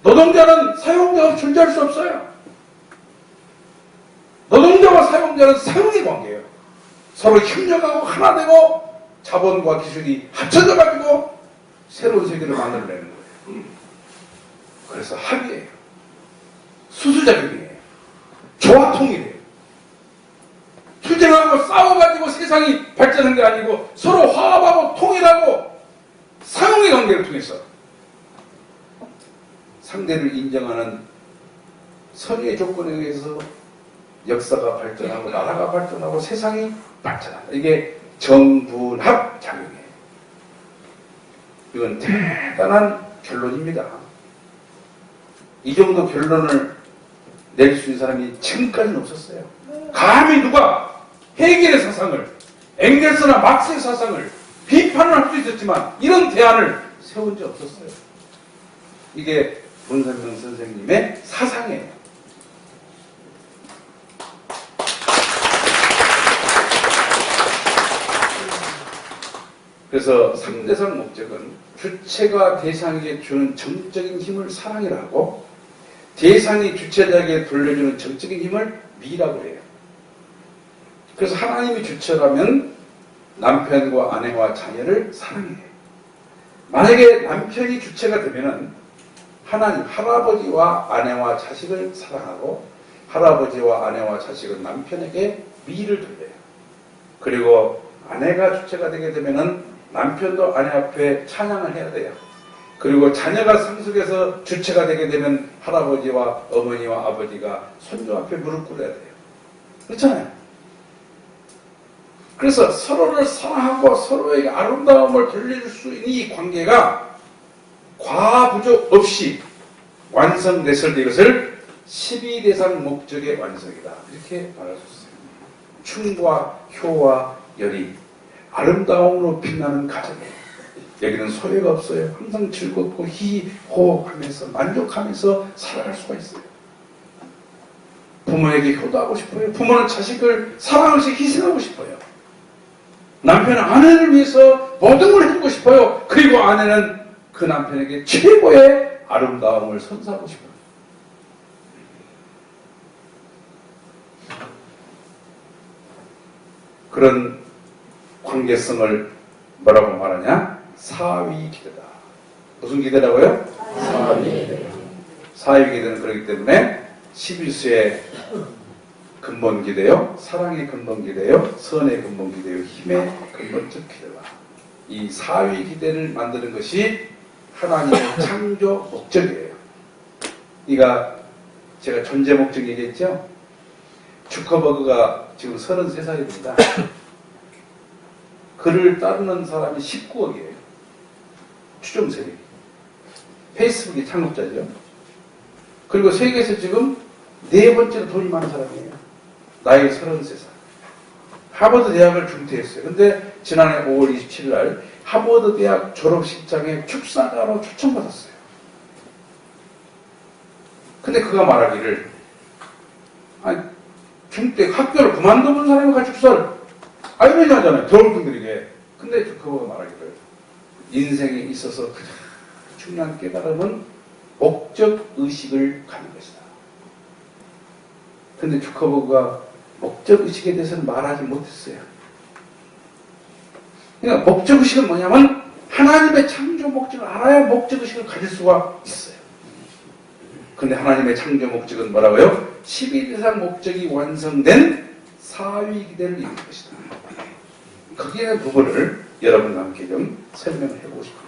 노동자는 사용자 없이 존재할 수 없어요. 노동자와 사용자는 상응의 관계예요. 서로 협력하고 하나 되고 자본과 기술이 합쳐져 가지고 새로운 세계를 만들어내는 거예요. 그래서 합의예요. 수수작용이에요. 조화통일이에요. 투쟁하고 싸워가지고 세상이 발전한 게 아니고 서로 화합하고 통일하고 상응의 관계를 통해서 상대를 인정하는 선의의 조건에 의해서 역사가 발전하고 나라가 발전하고 세상이 발전한다. 이게 정분합 작용이에요. 이건 대단한 결론입니다. 이 정도 결론을 낼 수 있는 사람이 지금까지는 없었어요. 감히 누가 헤겔의 사상을, 엥겔스나 막스의 사상을 비판을 할 수 있었지만 이런 대안을 세운 적 없었어요. 이게 문선명 선생님의 사상이에요. 그래서 3대상 목적은 주체가 대상에게 주는 정적인 힘을 사랑이라 하고 대상이 주체자에게 돌려주는 정적인 힘을 미라고 해요. 그래서 하나님이 주체라면 남편과 아내와 자녀를 사랑해요. 만약에 남편이 주체가 되면은 하나님, 할아버지와 아내와 자식을 사랑하고 할아버지와 아내와 자식은 남편에게 미를 돌려요. 그리고 아내가 주체가 되게 되면은 남편도 아내 앞에 찬양을 해야 돼요. 그리고 자녀가 상속해서 주체가 되게 되면 할아버지와 어머니와 아버지가 손주 앞에 무릎 꿇어야 돼요. 그렇잖아요. 그래서 서로를 사랑하고 서로에게 아름다움을 돌려줄 수 있는 이 관계가 과부족 없이 완성됐을 때 이것을 12대상 목적의 완성이다. 이렇게 말할 수 있어요. 춤과 효와 열이 아름다움으로 빛나는 가정이에요. 여기는 소외가 없어요. 항상 즐겁고 희호하면서 만족하면서 살아갈 수가 있어요. 부모에게 효도하고 싶어요. 부모는 자식을 사랑하면서 희생하고 싶어요. 남편은 아내를 위해서 모든 걸 해주고 싶어요. 그리고 아내는 그 남편에게 최고의 아름다움을 선사하고 싶어요. 그런 관계성을 뭐라고 말하냐? 사위 기대다. 무슨 기대라고요? 사위 기대는 그렇기 때문에 11수의 근본 기대요, 사랑의 근본 기대요, 선의 근본 기대요, 힘의 근본적 기대다. 이 사위 기대를 만드는 것이 하나님의 창조 목적이에요. 이가 제가 존재 목적 얘기했죠? 주커버그가 지금 33살입니다. 그를 따르는 사람이 19억이에요. 추종 세력이. 페이스북의 창업자죠. 그리고 세계에서 지금 4번째로 돈이 많은 사람이에요. 나이 33살. 하버드 대학을 중퇴했어요. 근데 지난해 5월 27일 날 하버드 대학 졸업식장에 축사가로 초청받았어요. 근데 그가 말하기를, 아니, 중퇴 학교를 그만둬본 사람이 같이 축사를 아이러니하잖아요. 겨울분들에게. 근데 그가 말하기를, 인생에 있어서 가장 중요한 깨달음은 목적의식을 갖는 것이다. 근데 주커버그가 목적의식에 대해서는 말하지 못했어요. 그러니까 목적의식은 뭐냐면 하나님의 창조 목적을 알아야 목적의식을 가질 수가 있어요. 근데 하나님의 창조 목적은 뭐라고요? 12대상 목적이 완성된 사위기대를 이루는 것이다. 거기에 대한 부분을 여러분과 함께 좀 설명을 해보고 싶습니다.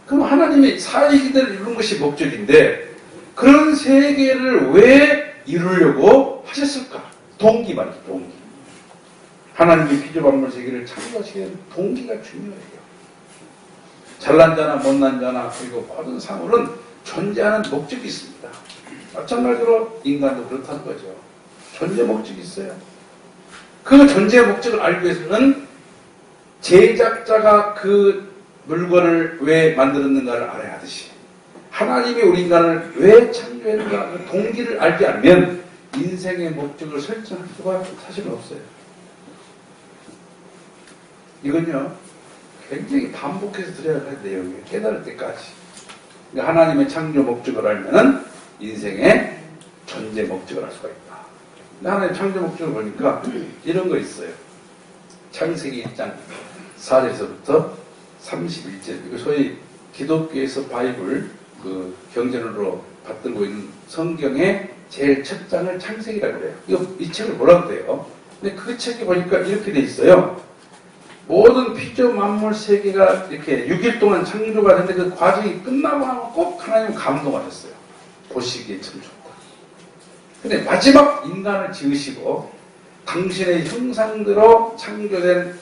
그럼 하나님이 사위기대를 이루는 것이 목적인데 그런 세계를 왜 이루려고 하셨을까? 동기 말이죠. 동기. 하나님이 피조만물 세계를 창조하시는 동기가 중요해요. 잘난 자나 못난 자나 그리고 모든 사물은 존재하는 목적이 있습니다. 마찬가지로 인간도 그렇다는 거죠. 존재 목적이 있어요. 그 존재 목적을 알기 위해서는 제작자가 그 물건을 왜 만들었는가를 알아야 하듯이 하나님이 우리 인간을 왜 창조했는가 그 동기를 알지 않으면 인생의 목적을 설정할 수가 사실은 없어요. 이건요 굉장히 반복해서 들어야 할 내용이에요. 깨달을 때까지. 그러니까 하나님의 창조 목적을 알면은 인생의 존재 목적을 알 수가 있다. 하나님의 창조 목적을 보니까 이런 거 있어요. 창세기 1장 4절에서부터 31절. 이거 소위 기독교에서 바이블 그 경전으로 받들고 있는 성경의 제일 첫 장을 창세기라고 그래요. 이 책을 뭐라고 그래요? 근데 그 책에 보니까 이렇게 돼 있어요. 모든 피조 만물 세계가 이렇게 6일 동안 창조가 됐는데 그 과정이 끝나고 나면 꼭 하나님 감동하셨어요. 보시기에 참 좋다. 근데 마지막 인간을 지으시고 당신의 형상대로 창조된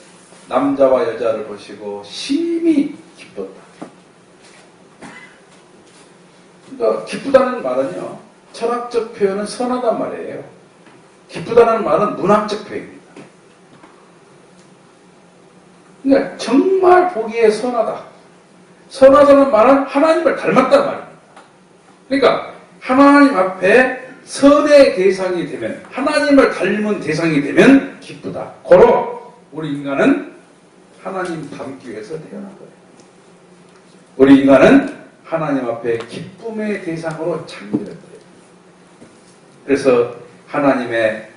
남자와 여자를 보시고 심히 기뻤다. 그러니까 기쁘다는 말은요. 철학적 표현은 선하단 말이에요. 기쁘다는 말은 문학적 표현입니다. 그러니까 정말 보기에 선하다. 선하다는 말은 하나님을 닮았다는 말입니다. 그러니까 하나님 앞에 선의 대상이 되면 하나님을 닮은 대상이 되면 기쁘다. 고로 우리 인간은 하나님 닮기 위해서 태어난 거예요. 우리 인간은 하나님 앞에 기쁨의 대상으로 창조됐어요. 그래서 하나님의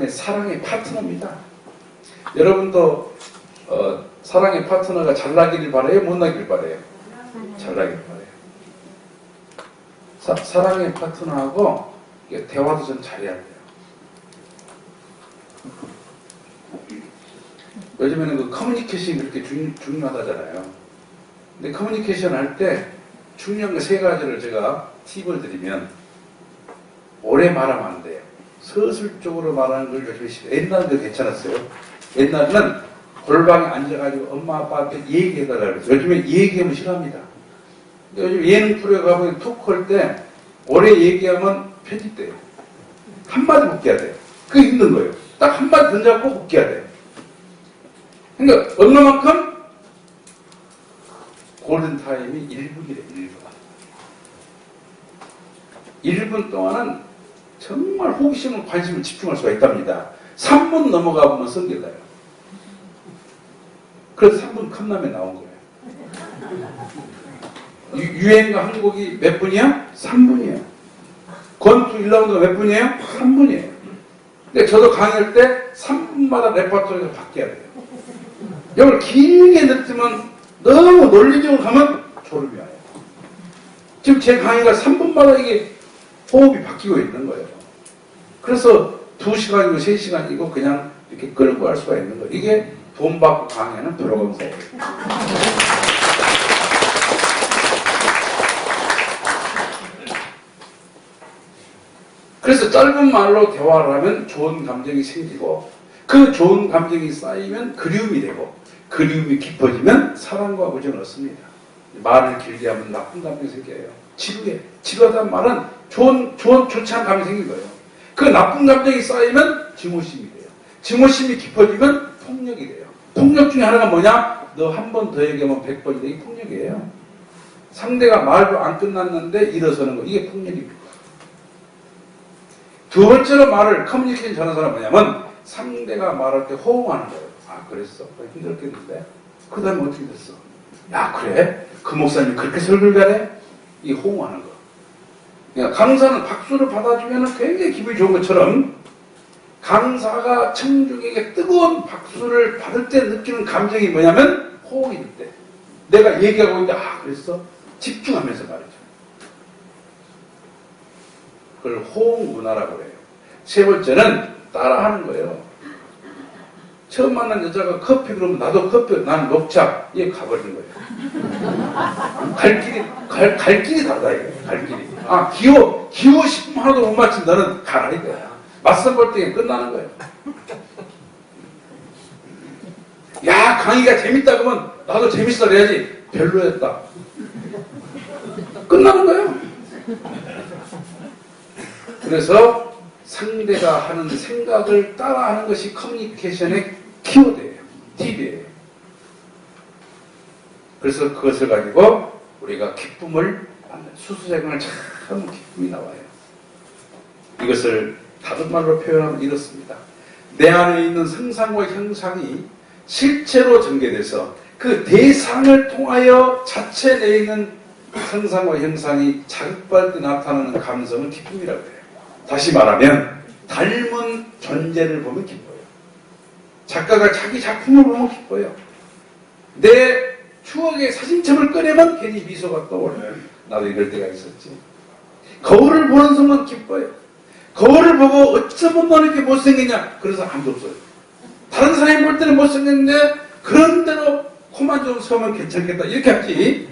사랑의 파트너입니다. 여러분도 사랑의 파트너가 잘나기를 바라요? 못나기를 바라요? 잘나기를 바라요. 사랑의 파트너하고 대화도 좀 잘해야 돼요. 요즘에는 그 커뮤니케이션이 그렇게 중요하다잖아요. 근데 커뮤니케이션 할 때 중요한 거 3가지를 제가 팁을 드리면 오래 말하면 안 돼요. 서술적으로 말하는 걸 요즘에 싫어요. 옛날에도 괜찮았어요. 옛날에는 골방에 앉아가지고 엄마 아빠한테 얘기해달라고 그랬어요. 요즘에 얘기하면 싫어합니다. 요즘 예능 프로에 가보면 토크할 때 오래 얘기하면 편집돼요. 한마디 못 해야 돼요. 그게 힘든 거예요. 딱 한마디 던져갖고 못 해야 돼요. 그러니까 얼마만큼? 골든타임이 1분이래요. 1분. 1분 동안은 정말 호기심과 관심을 집중할 수가 있답니다. 3분 넘어가 보면 성질나요. 그래서 3분 컵라면 나온 거예요. 유행과 한국이 몇 분이야? 3분이에요. 권투 1라운드가 몇 분이에요? 3분이에요. 근데 저도 강의할 때 3분마다 레퍼토리가 바뀌어야 돼요. 이걸 길게 느끼면 너무 논리적으로 가면 졸음이 와요. 지금 제 강의가 3분마다 이게 호흡이 바뀌고 있는 거예요. 그래서 2시간이고 3시간이고 그냥 이렇게 끌고 갈 수가 있는 거예요. 이게 돈 받고 강의하는 프로그램이에요. 그래서 짧은 말로 대화를 하면 좋은 감정이 생기고 그 좋은 감정이 쌓이면 그리움이 되고 그리움이 깊어지면 사랑과 우정을 얻습니다. 말을 길게 하면 나쁜 감정이 생겨요. 지루하다는 말은 좋지 않은 감정이 생긴 거예요. 그 나쁜 감정이 쌓이면 증오심이 돼요. 증오심이 깊어지면 폭력이 돼요. 폭력 중에 하나가 뭐냐? 너 한 번 더 얘기하면 100번이다. 이게 폭력이에요. 상대가 말도 안 끝났는데 일어서는 거. 이게 폭력입니다. 두 번째로 말을 커뮤니케이션 전하는 사람은 뭐냐면 상대가 말할 때 호응하는 거예요. 아, 그랬어. 힘들었겠는데. 그 다음에 어떻게 됐어? 야, 그래? 그 목사님이 그렇게 설교를 잘해? 이 호응하는 거. 그러니까 강사는 박수를 받아주면 굉장히 기분이 좋은 것처럼 강사가 청중에게 뜨거운 박수를 받을 때 느끼는 감정이 뭐냐면 호응이 될 때. 내가 얘기하고 있는데, 아, 그랬어? 집중하면서 말이죠. 그걸 호응 문화라고 해요. 세 번째는 따라하는 거예요. 처음 만난 여자가 커피 그러면 나도 커피, 나는 녹차. 얘 가버리는 거예요. 갈 길이 다르다, 이게. 갈 길이. 아, 기호 10분 하나도 못 맞춘 너는 가라, 이거야. 맞선 볼 때 끝나는 거예요. 야, 강의가 재밌다 그러면 나도 재밌어 그래야지. 별로였다. 끝나는 거예요. 그래서 상대가 하는 생각을 따라하는 것이 커뮤니케이션의 키워드예요. 팁이에요. 그래서 그것을 가지고 우리가 기쁨을 받는 수수작용을 참 기쁨이 나와요. 이것을 다른 말로 표현하면 이렇습니다. 내 안에 있는 상상과 형상이 실체로 전개돼서 그 대상을 통하여 자체 내에 있는 상상과 형상이 자극받을 때 나타나는 감성은 기쁨이라고 해요. 다시 말하면 닮은 존재를 보면 기뻐요. 작가가 자기 작품을 보면 기뻐요. 내 추억의 사진첩을 꺼내면 괜히 미소가 떠올라요. 나도 이럴 때가 있었지. 거울을 보는 순간 기뻐요. 거울을 보고 어쩌면 너는 이렇게 못생겼냐? 그래서 아무도 없어요. 다른 사람이 볼 때는 못생겼는데 그런 대로 코만 좀 서면 괜찮겠다. 이렇게 하지.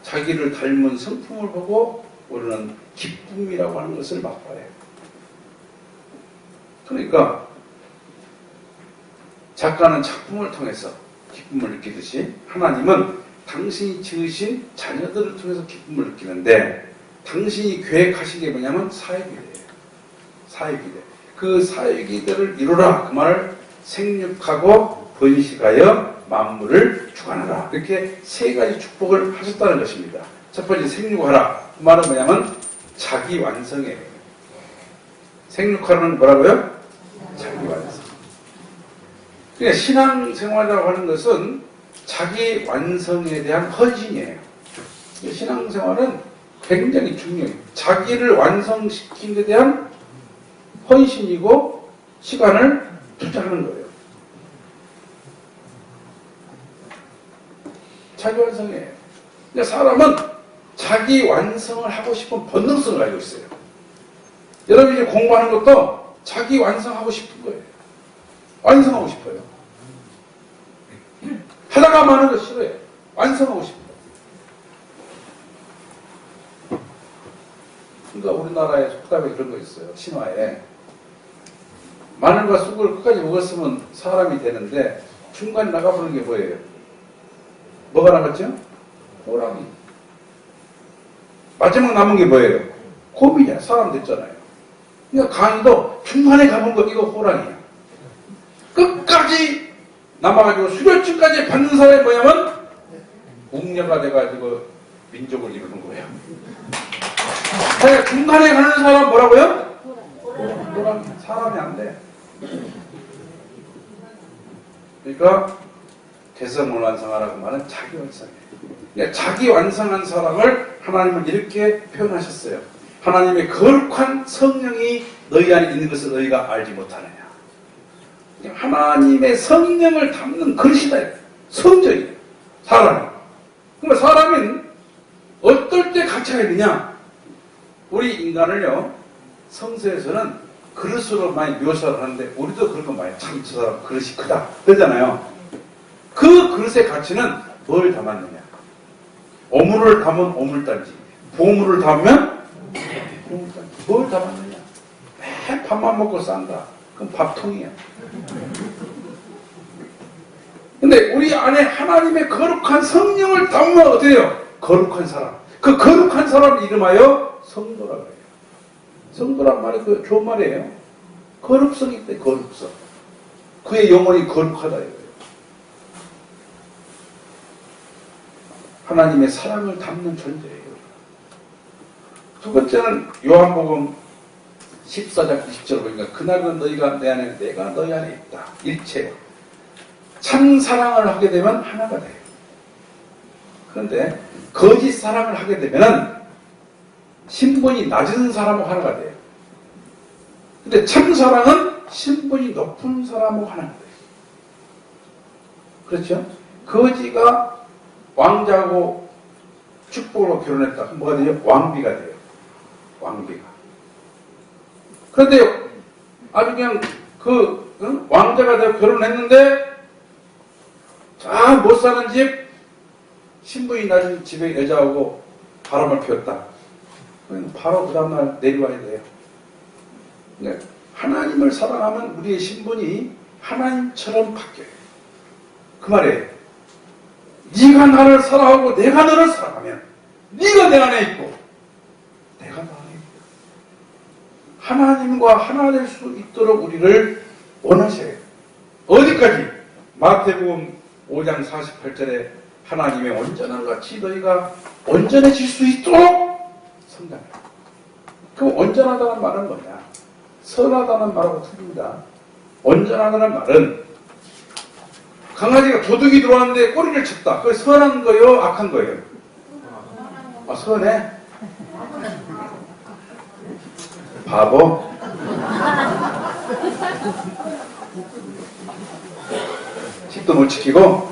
자기를 닮은 성품을 보고 우리는 기쁨이라고 하는 것을 맛봐요. 그러니까 작가는 작품을 통해서 기쁨을 느끼듯이 하나님은 당신이 지으신 자녀들을 통해서 기쁨을 느끼는데 당신이 계획하신 게 뭐냐면 사회기대예요. 사회기대. 그 사회기대를 이루라. 그 말을 생육하고 번식하여 만물을 주관하라. 이렇게 세 가지 축복을 하셨다는 것입니다. 첫 번째 생육하라. 그 말은 뭐냐면 자기 완성이에요. 생육하라는 뭐라고요? 자기 완성. 그러니까 신앙생활이라고 하는 것은 자기 완성에 대한 헌신이에요. 신앙생활은 굉장히 중요해요. 자기를 완성시킨 데 대한 헌신이고 시간을 투자하는 거예요. 자기 완성이에요. 그러니까 사람은 자기 완성을 하고 싶은 본능성을 가지고 있어요. 여러분이 공부하는 것도 자기 완성하고 싶은 거예요. 완성하고 싶어요. 하다가 마는 거 싫어요. 완성하고 싶어요. 그러니까 우리나라에 속담에 그런 거 있어요. 신화에. 마늘과 쑥을 끝까지 먹었으면 사람이 되는데 중간에 나가보는 게 뭐예요? 뭐가 남았죠? 호랑이. 마지막 남은 게 뭐예요? 곰이냐. 사람 됐잖아요. 그러니까 강의도 중간에 가본 거 이거 호랑이야. 끝까지 남아가지고 수료증까지 받는 사람이 뭐냐면 웅녀가 돼가지고 민족을 이루는 거예요. 그러니까 중간에 가는 사람 뭐라고요? 호랑이. 사람이 안 돼. 그러니까 개성을 완성하라고 말은 자기 완성이에요. 그러니까 자기 완성한 사람을 하나님은 이렇게 표현하셨어요. 하나님의 거룩한 성령이 너희 안에 있는 것을 너희가 알지 못하느냐. 하나님의 성령을 담는 그릇이다. 성전이에요. 사람이. 그러면 사람은 어떨 때 가치가 있느냐? 우리 인간을요, 성서에서는 그릇으로 많이 묘사를 하는데 우리도 그런 거 많이 참 저 사람 그릇이 크다 그러잖아요. 그 그릇의 가치는 뭘 담았느냐? 오물을 담으면 오물단지, 보물을 담으면 보물단지. 뭘 담았느냐? 매 밥만 먹고 싼다. 그럼 밥통이야. 근데 우리 안에 하나님의 거룩한 성령을 담으면 어때요? 거룩한 사람. 그 거룩한 사람 이름하여 성도라고 해요. 성도란 말이 그 좋은 말이에요. 거룩성이 있대, 거룩성. 그의 영혼이 거룩하다 이거예요. 하나님의 사랑을 담는 존재예요. 두 번째는 요한복음 14장 20절 보니까 그날은 너희가 내 안에 내가 너희 안에 있다. 일체 참 사랑을 하게 되면 하나가 돼요. 그런데 거짓 사랑을 하게 되면 신분이 낮은 사람하고 하나가 돼요. 근데 참 사랑은 신분이 높은 사람하고 하나가 돼요. 그렇죠? 거지가 왕자하고 축복으로 결혼했다. 그럼 뭐가 되죠? 왕비가 돼요. 왕비가. 그런데 아주 그냥 왕자가 되고 결혼했는데 잘 못 사는 집, 신분이 낮은 집에 여자하고 바람을 피웠다. 그럼 바로 그 다음날 내려와야 돼요. 네. 하나님을 사랑하면 우리의 신분이 하나님처럼 바뀌어요. 그 말이에요. 네가 나를 사랑하고 내가 너를 사랑하면 네가 내 안에 있고 내가 너 안에 있고 하나님과 하나 될 수 있도록 우리를 원하셔요. 어디까지? 마태복음 5장 48절에 하나님의 온전한 같이 너희가 온전해질 수 있도록 성장해요. 그럼 온전하다는 말은 뭐냐? 선하다는 말하고 틀립니다. 온전하다는 말은 강아지가 도둑이 들어왔는데 꼬리를 쳤다. 그게 선한 거예요? 악한 거예요? 아, 선해? 바보? 집도 못 지키고?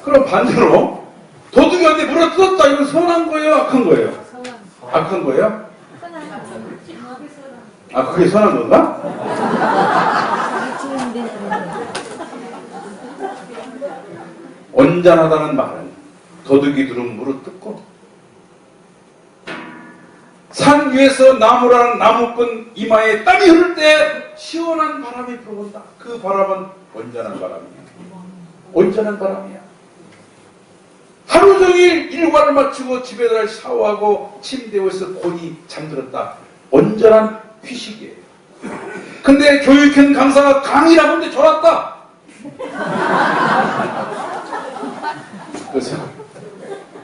그럼 반대로 도둑이 왔는데 물어 뜯었다. 이건 선한 거예요? 악한 거예요? 악한 거예요? 아, 그게 선한 건가? 온전하다는 말은 도둑이 들은 무릎 뜯고 산 위에서 나무라는 나무꾼 이마에 땀이 흐를 때 시원한 바람이 불어온다. 그 바람은 온전한 바람이야. 온전한 바람이야. 하루 종일 일과를 마치고 집에 들어 샤워하고 침대에서 곤히 잠들었다. 온전한 휴식이에요. 근데 교육형 강사가 강의를 하는데 졸았다. 그래서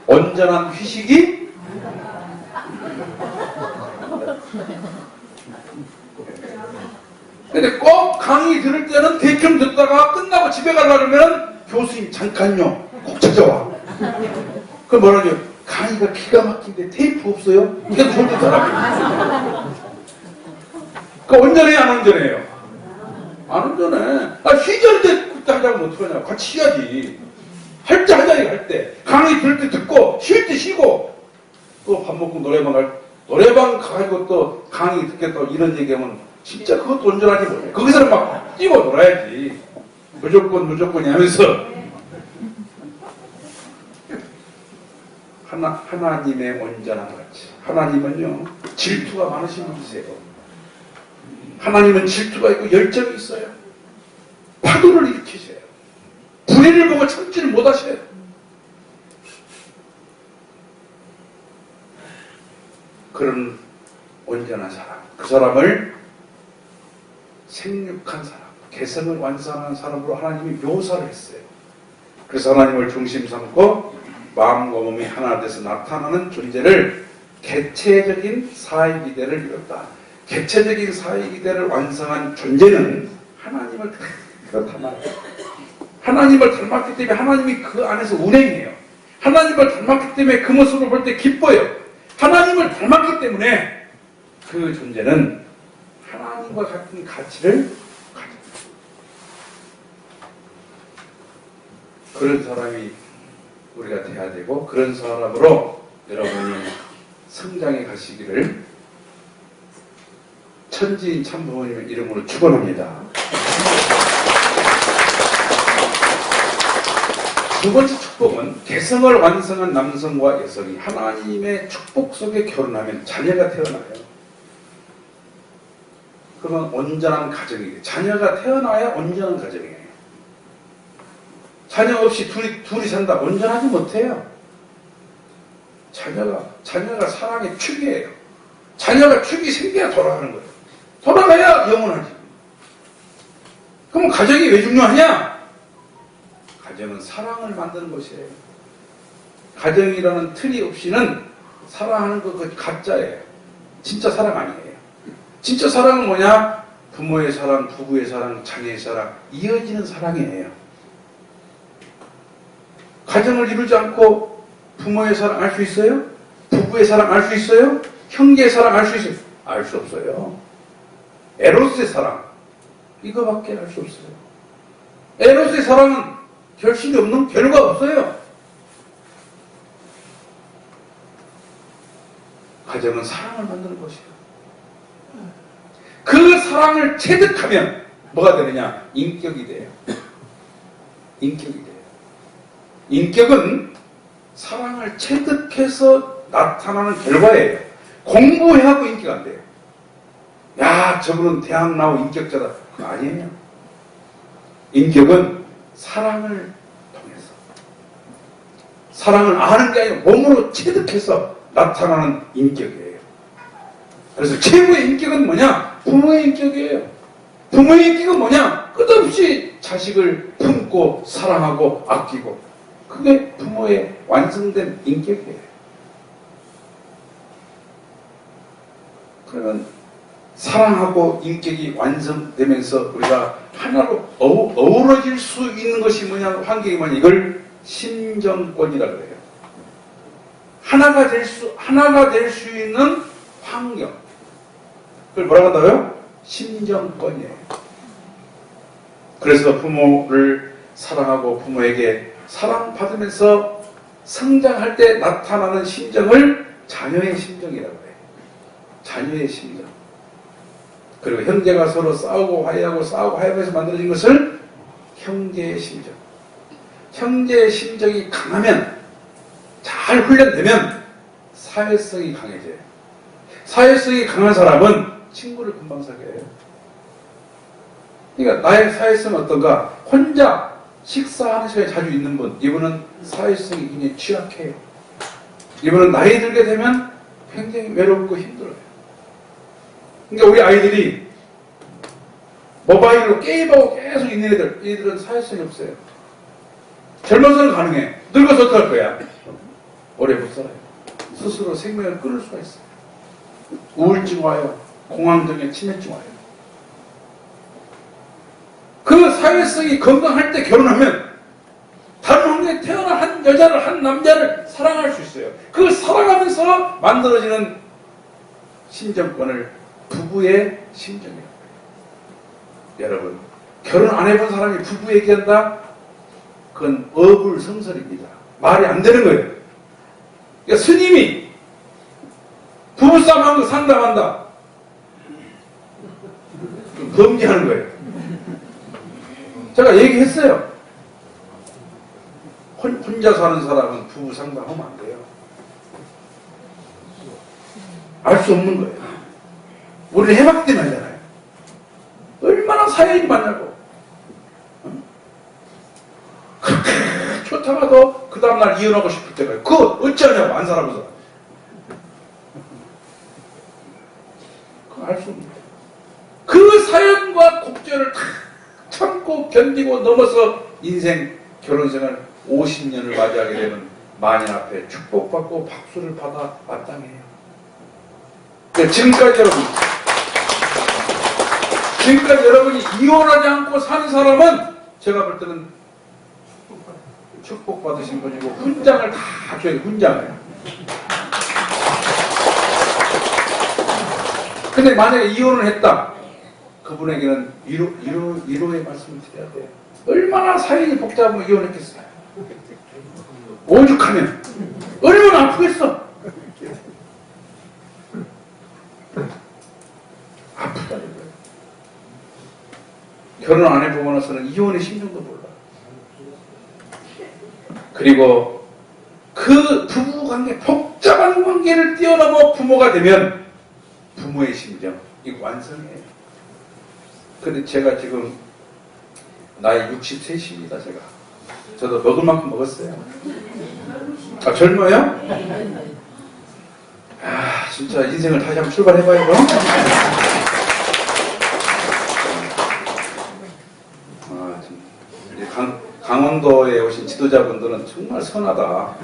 온전한 휴식이 근데 꼭 강의 들을 때는 대충 듣다가 끝나고 집에 가려면 교수님 잠깐요 꼭 찾아와. 그럼 뭐라죠? 강의가 기가 막힌데 테이프 없어요? 이게 절대 사람이에요. 그 온전해요 안 온전해요? 안 온전해. 아 쉬질 때 그때 하자고 어떡하냐. 같이 쉬어야지. 할 때 하자니 할 때. 강의 들을 때 듣고 쉴 때 쉬고 또 밥 먹고 노래방 가고 또 강의 듣겠다고 이런 얘기하면 진짜 그것도 온전하지 뭐예요. 거기서는 막 뛰고 놀아야지. 무조건이 하면서 하나님의 온전한 가치. 하나님은요 질투가 많으신 분이세요. 하나님은 질투가 있고 열정이 있어요. 파도를 일으키세요. 불의를 보고 참지를 못하셔요. 그런 온전한 사람, 그 사람을 생육한 사람, 개성을 완성한 사람으로 하나님이 묘사를 했어요. 그래서 하나님을 중심 삼고 마음과 몸이 하나 돼서 나타나는 존재를 개체적인 사회기대를 이뤘다. 개체적인 사회기대를 완성한 존재는 하나님을 닮아요. 하나님을 닮았기 때문에 하나님이 그 안에서 운행해요. 하나님을 닮았기 때문에 그 모습을 볼 때 기뻐요. 하나님을 닮았기 때문에 그 존재는 하나님과 같은 가치를 가져요. 그런 사람이 우리가 돼야 되고 그런 사람으로 여러분이 성장해 가시기를 천지인 참부모님의 이름으로 축원합니다. 두 번째 축복은 개성을 완성한 남성과 여성이 하나님의 축복 속에 결혼하면 자녀가 태어나요. 그러면 온전한 가정이에요. 자녀가 태어나야 온전한 가정이에요. 자녀 없이 둘이 산다. 온전하지 못해요. 자녀가 사랑의 축이에요. 자녀가 축이 생겨야 돌아가는 거예요. 돌아가야 영원하지. 그럼 가정이 왜 중요하냐? 가정은 사랑을 만드는 것이에요. 가정이라는 틀이 없이는 사랑하는 거 그 가짜예요. 진짜 사랑 아니에요. 진짜 사랑은 뭐냐? 부모의 사랑, 부부의 사랑, 자녀의 사랑, 이어지는 사랑이에요. 가정을 이루지 않고 부모의 사랑 알 수 있어요? 부부의 사랑 알 수 있어요? 형제의 사랑 알 수 있어요? 알 수 없어요. 에로스의 사랑, 이거밖에 알 수 없어요. 에로스의 사랑은 결실이 없는 결과 없어요. 가정은 사랑을 만드는 것이에요. 그 사랑을 체득하면 뭐가 되느냐? 인격이 돼요. 인격이 돼요. 인격은 사랑을 체득해서 나타나는 결과예요. 공부해하고 인기가 안 돼요. 야, 저분은 대학 나오 인격자다. 그거 아니에요. 인격은 사랑을 통해서, 사랑을 아는 게 아니라 몸으로 체득해서 나타나는 인격이에요. 그래서 최고의 인격은 뭐냐? 부모의 인격이에요. 부모의 인격은 뭐냐? 끝없이 자식을 품고 사랑하고 아끼고, 그게 부모의 완성된 인격이에요. 그러면 사랑하고 인격이 완성되면서 우리가 하나로 어우러질 수 있는 것이 뭐냐? 환경이 뭐냐? 이걸 심정권이라고 해요. 하나가 될 수 있는 환경. 그걸 뭐라고 한다고요? 심정권이에요. 그래서 부모를 사랑하고 부모에게 사랑받으면서 성장할 때 나타나는 심정을 자녀의 심정이라고 해요. 자녀의 심정. 그리고 형제가 서로 싸우고 화해하면서 만들어진 것을 형제의 심정. 형제의 심정이 강하면, 잘 훈련되면 사회성이 강해져요. 사회성이 강한 사람은 친구를 금방 사귀어요. 그러니까 나의 사회성은 어떤가? 혼자 식사하는 시간이 자주 있는 분, 이분은 사회성이 굉장히 취약해요. 이분은 나이 들게 되면 굉장히 외롭고 힘들어요. 그러니까 우리 아이들이 모바일로 게임하고 계속 있는 얘들은 사회성이 없어요. 젊어서는 가능해. 늙어서 어떡할 거야? 오래 못 살아요. 스스로 생명을 끊을 수가 있어요. 우울증 와요. 공황장애, 치매증 와요. 그 사회성이 건강할 때 결혼하면 다른 환경에 태어난 한 여자를, 한 남자를 사랑할 수 있어요. 그 사랑하면서 만들어지는 심정권을 부부의 심정이에요. 여러분, 결혼 안 해본 사람이 부부 얘기한다? 그건 어불성설입니다. 말이 안 되는 거예요. 그러니까 스님이 부부싸움한 거 상담한다. 범죄하는 거예요. 제가 얘기했어요. 혼자 사는 사람은 부부 상담하면 안 돼요. 알 수 없는 거예요. 우리는 해봤기 때문에 하잖아요. 얼마나 사연이 많냐고. 그렇게 좋다가도 그 다음날 이혼하고 싶을 때가 있고, 그거 어찌하냐고, 안 살아보서. 그거 알 수 없는 거예요. 그 사연과 곡절을 다 참고 견디고 넘어서 인생 결혼생활 50년을 맞이하게 되면 만인 앞에 축복받고 박수를 받아 마땅해요. 지금까지 여러분이 이혼하지 않고 산 사람은 제가 볼 때는 축복받으신 분이고, 훈장을 다 줘야 돼. 훈장을. 근데 만약에 이혼을 했다, 그분에게는 위로의 말씀을 드려야 돼요. 얼마나 사연이 복잡하면 이혼했겠어요. 오죽하면 얼마나 아프겠어. 아프다는 거예요. 결혼 안 해보고 나서는 이혼의 심정도 몰라. 그리고 그 부부관계, 복잡한 관계를 뛰어넘어 부모가 되면 부모의 심정, 이거 완성이에요. 근데 제가 지금 나이 63입니다. 저도 먹을 만큼 먹었어요. 아, 젊어요? 아, 진짜 인생을 다시 한번 출발해봐요, 그럼? 아, 이제 강원도에 오신 지도자분들은 정말 선하다.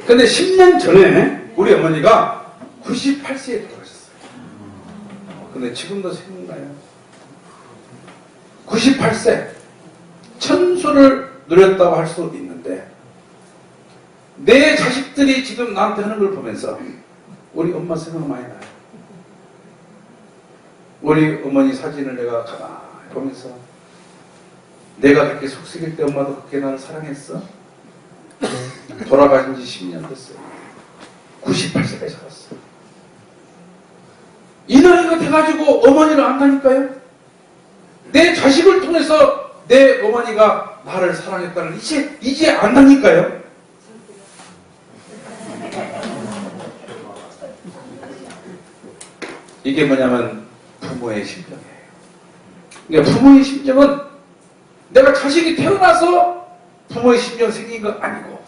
근데 10년 전에 우리 어머니가 98세에 돌아가셨어요. 근데 지금도 생각나요. 98세. 천수를 누렸다고 할 수 있는데, 내 자식들이 지금 나한테 하는 걸 보면서 우리 엄마 생각 많이 나요. 우리 어머니 사진을 내가 가만히 보면서, 내가 그렇게 속썩일 때 엄마도 그렇게 나를 사랑했어? 돌아가신 지 10년 됐어요. 98세까지 살았어요. 이 나이가 돼가지고 어머니를 안다니까요? 내 자식을 통해서 내 어머니가 나를 사랑했다는 이제 안다니까요? 이게 뭐냐면 부모의 심정이에요. 그러니까 부모의 심정은 내가 자식이 태어나서 부모의 심정 생긴 건 아니고,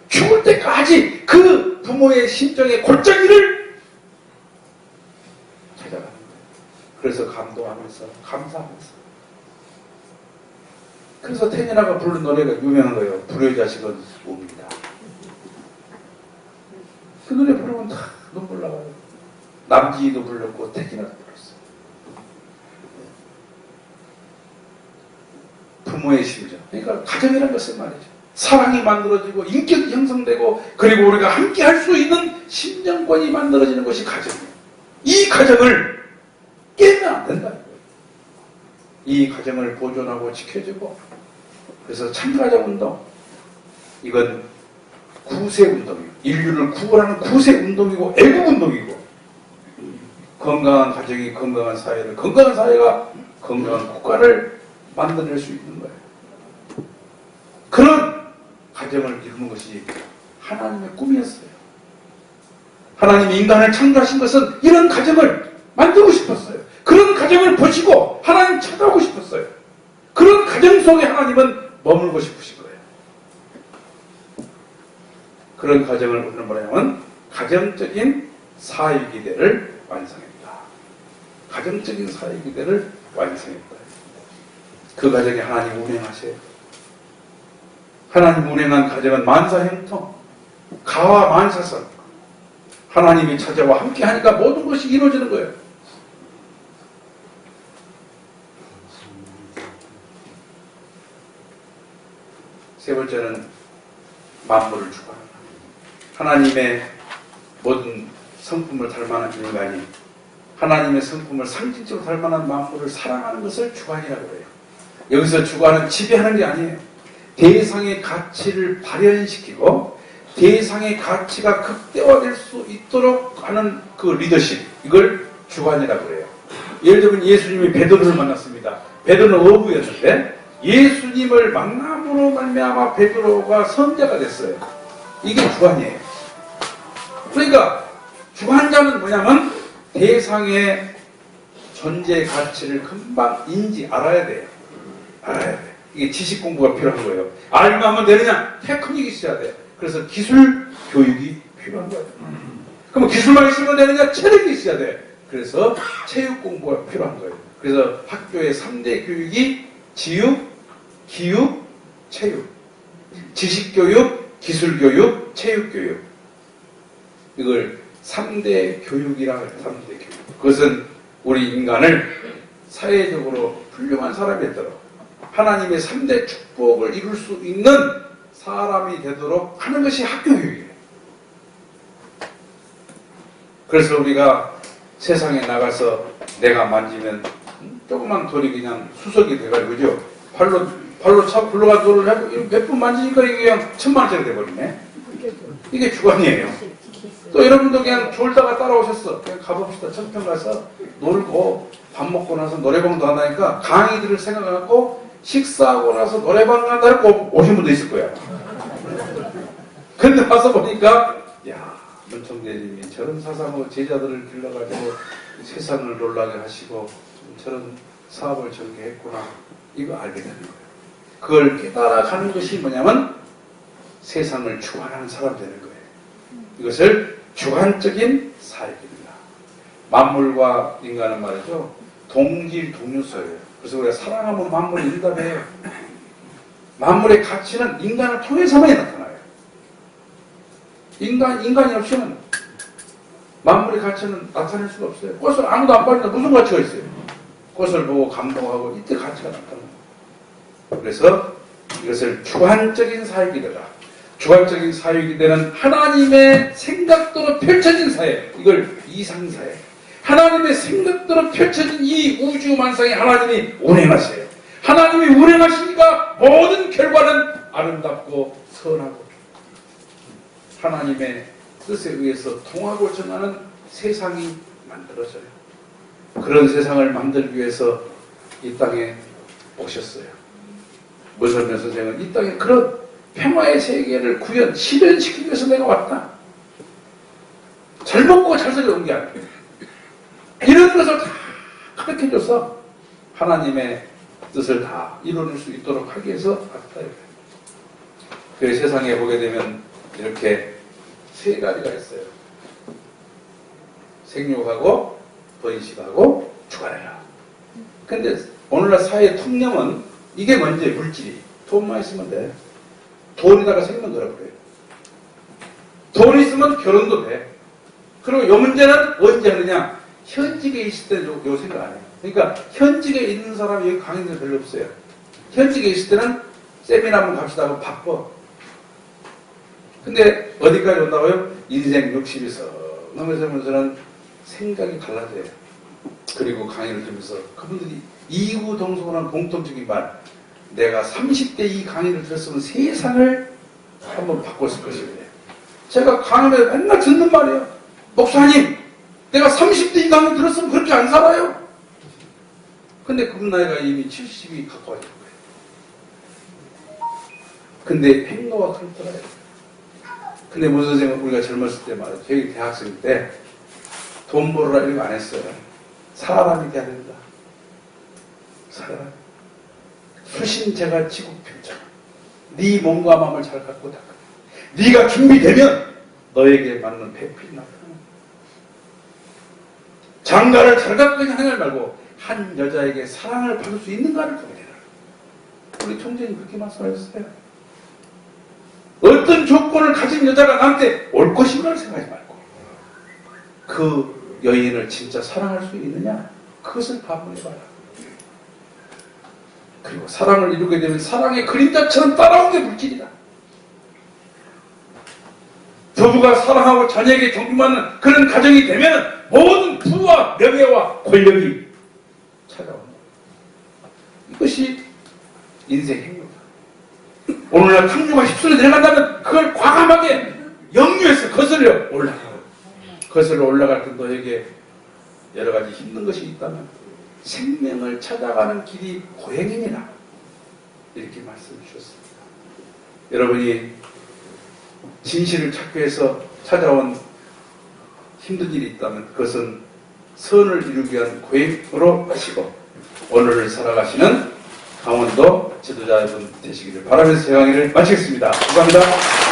죽을 때까지 그 부모의 심정의 골짜기를 찾아가는 거예요. 그래서 감동하면서, 감사하면서. 그래서 태진아가 부른 노래가 유명한 거예요. 불효의 자식은 옵니다. 그 노래 부르면 다 눈물 나와요. 남지희도 불렀고 태진아도 불렀어요. 부모의 심정. 그러니까 가정이라는 것은 말이죠. 사랑이 만들어지고 인격이 형성되고, 그리고 우리가 함께 할 수 있는 심정권이 만들어지는 것이 가정이에요. 이 가정을 깨면 안 된다. 이 가정을 보존하고 지켜주고, 그래서 참가자운동, 이건 구세운동이에요. 인류를 구원하는 구세운동이고 애국운동이고, 건강한 가정이 건강한 사회를, 건강한 사회가 건강한 국가를 만들어낼 수 있는 거예요. 그런 가정을 이루는 것이 하나님의 꿈이었어요. 하나님이 인간을 창조하신 것은 이런 가정을 만들고 싶었어요. 그런 가정을 보시고 하나님 찾아오고 싶었어요. 그런 가정 속에 하나님은 머물고 싶으신 거예요. 그런 가정을 오늘 뭐냐면 가정적인 사회기대를 완성했다. 가정적인 사회기대를 완성했다. 그 가정에 하나님 운행하세요. 하나님 운행한 가정은 만사형통, 가와 만사선. 하나님이 찾아와 함께 하니까 모든 것이 이루어지는 거예요. 세 번째는 만물을 주관한다. 하나님의 모든 성품을 닮아난 인간이 하나님의 성품을 상징적으로 닮아난 만물을 사랑하는 것을 주관이라고 해요. 여기서 주관은 지배하는 게 아니에요. 대상의 가치를 발현시키고 대상의 가치가 극대화될 수 있도록 하는 그 리더십, 이걸 주관이라고 해요. 예를 들면 예수님이 베드로를 만났습니다. 베드로는 어부였는데 예수님을 만남으로 말미암아 베드로가 선자가 됐어요. 이게 주관이에요. 그러니까 주관자는 뭐냐면 대상의 존재 가치를 금방 알아야 돼요. 알아야 돼. 이게 지식 공부가 필요한 거예요. 알면 하면 되느냐? 테크닉이 있어야 돼. 그래서 기술 교육이 필요한 거예요. 그럼 기술만 있으면 되느냐? 체력이 있어야 돼. 그래서 체육 공부가 필요한 거예요. 그래서 학교의 3대 교육이 지육, 기육, 체육. 지식교육, 기술교육, 체육교육. 이걸 3대 교육이라고 해요. 3대 교육. 그것은 우리 인간을 사회적으로 훌륭한 사람이 되도록 하나님의 3대 축복을 이룰 수 있는 사람이 되도록 하는 것이 학교 교육이에요. 그래서 우리가 세상에 나가서 내가 만지면 조그만 돌이 그냥 수석이 돼가지고, 그죠? 발로 차 굴러가 돌을 해도 몇 분 만지니까 이게 그냥 1000만원짜리 돼버리네. 이게 주관이에요. 또 여러분도 그냥 졸다가 따라오셨어. 그냥 가봅시다. 청평 가서 놀고 밥 먹고 나서 노래방도 한다니까 강의 들을 생각하고 식사하고 나서 노래방 간다고 오신 분도 있을 거야. 근데 와서 보니까 야, 문총재님이 저런 사상으로 제자들을 길러가지고 세상을 놀라게 하시고 저런 사업을 저렇게 했구나. 이거 알게 되는 거예요. 그걸 깨달아가는 것이 뭐냐면 세상을 주관하는 사람 되는 거예요. 이것을 주관적인 사역입니다. 만물과 인간은 말이죠. 동질 동료소예요. 그래서 우리가 사랑하면 만물이 응답해요. 만물의 가치는 인간을 통해서만 나타나요. 인간이 없이는 만물의 가치는 나타낼 수가 없어요. 꽃을 아무도 안 빠진다. 무슨 가치가 있어요? 꽃을 보고 감동하고 이때 가치가 나타나요. 그래서 이것을 주관적인 사역이다. 주관적인 사역이 되는 하나님의 생각대로 펼쳐진 사역. 이걸 이상사역. 하나님의 생각대로 펼쳐진 이 우주 만상에 하나님이 운행하세요. 하나님이 운행하시니까 모든 결과는 아름답고 선하고 하나님의 뜻에 의해서 통하고 정하는 세상이 만들어져요. 그런 세상을 만들기 위해서 이 땅에 오셨어요. 문선명 선생은 이 땅에 그런 평화의 세계를 실현시키기 위해서 내가 왔다. 잘 먹고 잘 살아온 게 아니에요. 이런 것을 다 가르쳐줘서 하나님의 뜻을 다 이뤄낼 수 있도록 하기 위해서 왔다. 그 세상에 보게 되면 이렇게 세 가지가 있어요. 생육하고 번식하고 주관해라. 근데 오늘날 사회의 통념은 이게 먼저예요. 물질이. 돈만 있으면 돼. 돈에다가 생명 거라고 그래요. 돈 있으면 결혼도 돼. 그리고 요 문제는 언제 하느냐? 현직에 있을 때 요 생각 안 해요. 그러니까 현직에 있는 사람이 여기 강의는 별로 없어요. 현직에 있을 때는 세미나 한번 갑시다 하고 바빠. 근데 어디까지 온다고요? 인생 60이 썩 넘어서면서는 생각이 달라져요. 그리고 강의를 들으면서 그분들이 이구동성한 공통적인 말, 내가 30대 이 강의를 들었으면 세상을 한번 바꿨을 것이에요. 제가 강의를 맨날 듣는 말이에요. 목사님, 내가 30대 이 강의 들었으면 그렇게 안 살아요. 근데 그 나이가 이미 70이 가까워진 거예요. 근데 행로가 그렇더라고요. 근데 문 선생은 우리가 젊었을 때 말이죠. 저희 대학생 때 돈 벌으라 이런 거 안 했어요. 사람이 돼야 된다. 사람. 수신제가 지국필자. 네 몸과 마음을 잘 갖고 닦아. 네가 준비되면 너에게 맞는 배필이 나타나. 장가를 잘 갖고 있는 하늘 말고 한 여자에게 사랑을 받을 수 있는가를 보게 되라. 우리 총재님 그렇게 말씀하셨어요. 어떤 조건을 가진 여자가 나한테 올 것인가를 생각하지 말고 그 여인을 진짜 사랑할 수 있느냐? 그것을 반문해봐라. 그리고 사랑을 이루게 되면 사랑의 그림자처럼 따라오는 게 물질이다. 부부가 사랑하고 자녀에게 존중받는 그런 가정이 되면 모든 부와 명예와 권력이 찾아옵니다. 이것이 인생 행로다. 오늘날 탕류가 휩쓸려 내려간다면 그걸 과감하게 역류해서 거슬러 올라가요. 거슬러 올라갈 때 너에게 여러 가지 힘든 것이 있다면 생명을 찾아가는 길이 고행이니라. 이렇게 말씀해 주셨습니다. 여러분이 진실을 찾기 위해서 찾아온 힘든 일이 있다면 그것은 선을 이루기 위한 고행으로 하시고 오늘을 살아가시는 강원도 지도자분 되시기를 바라면서 제 강의를 마치겠습니다. 감사합니다.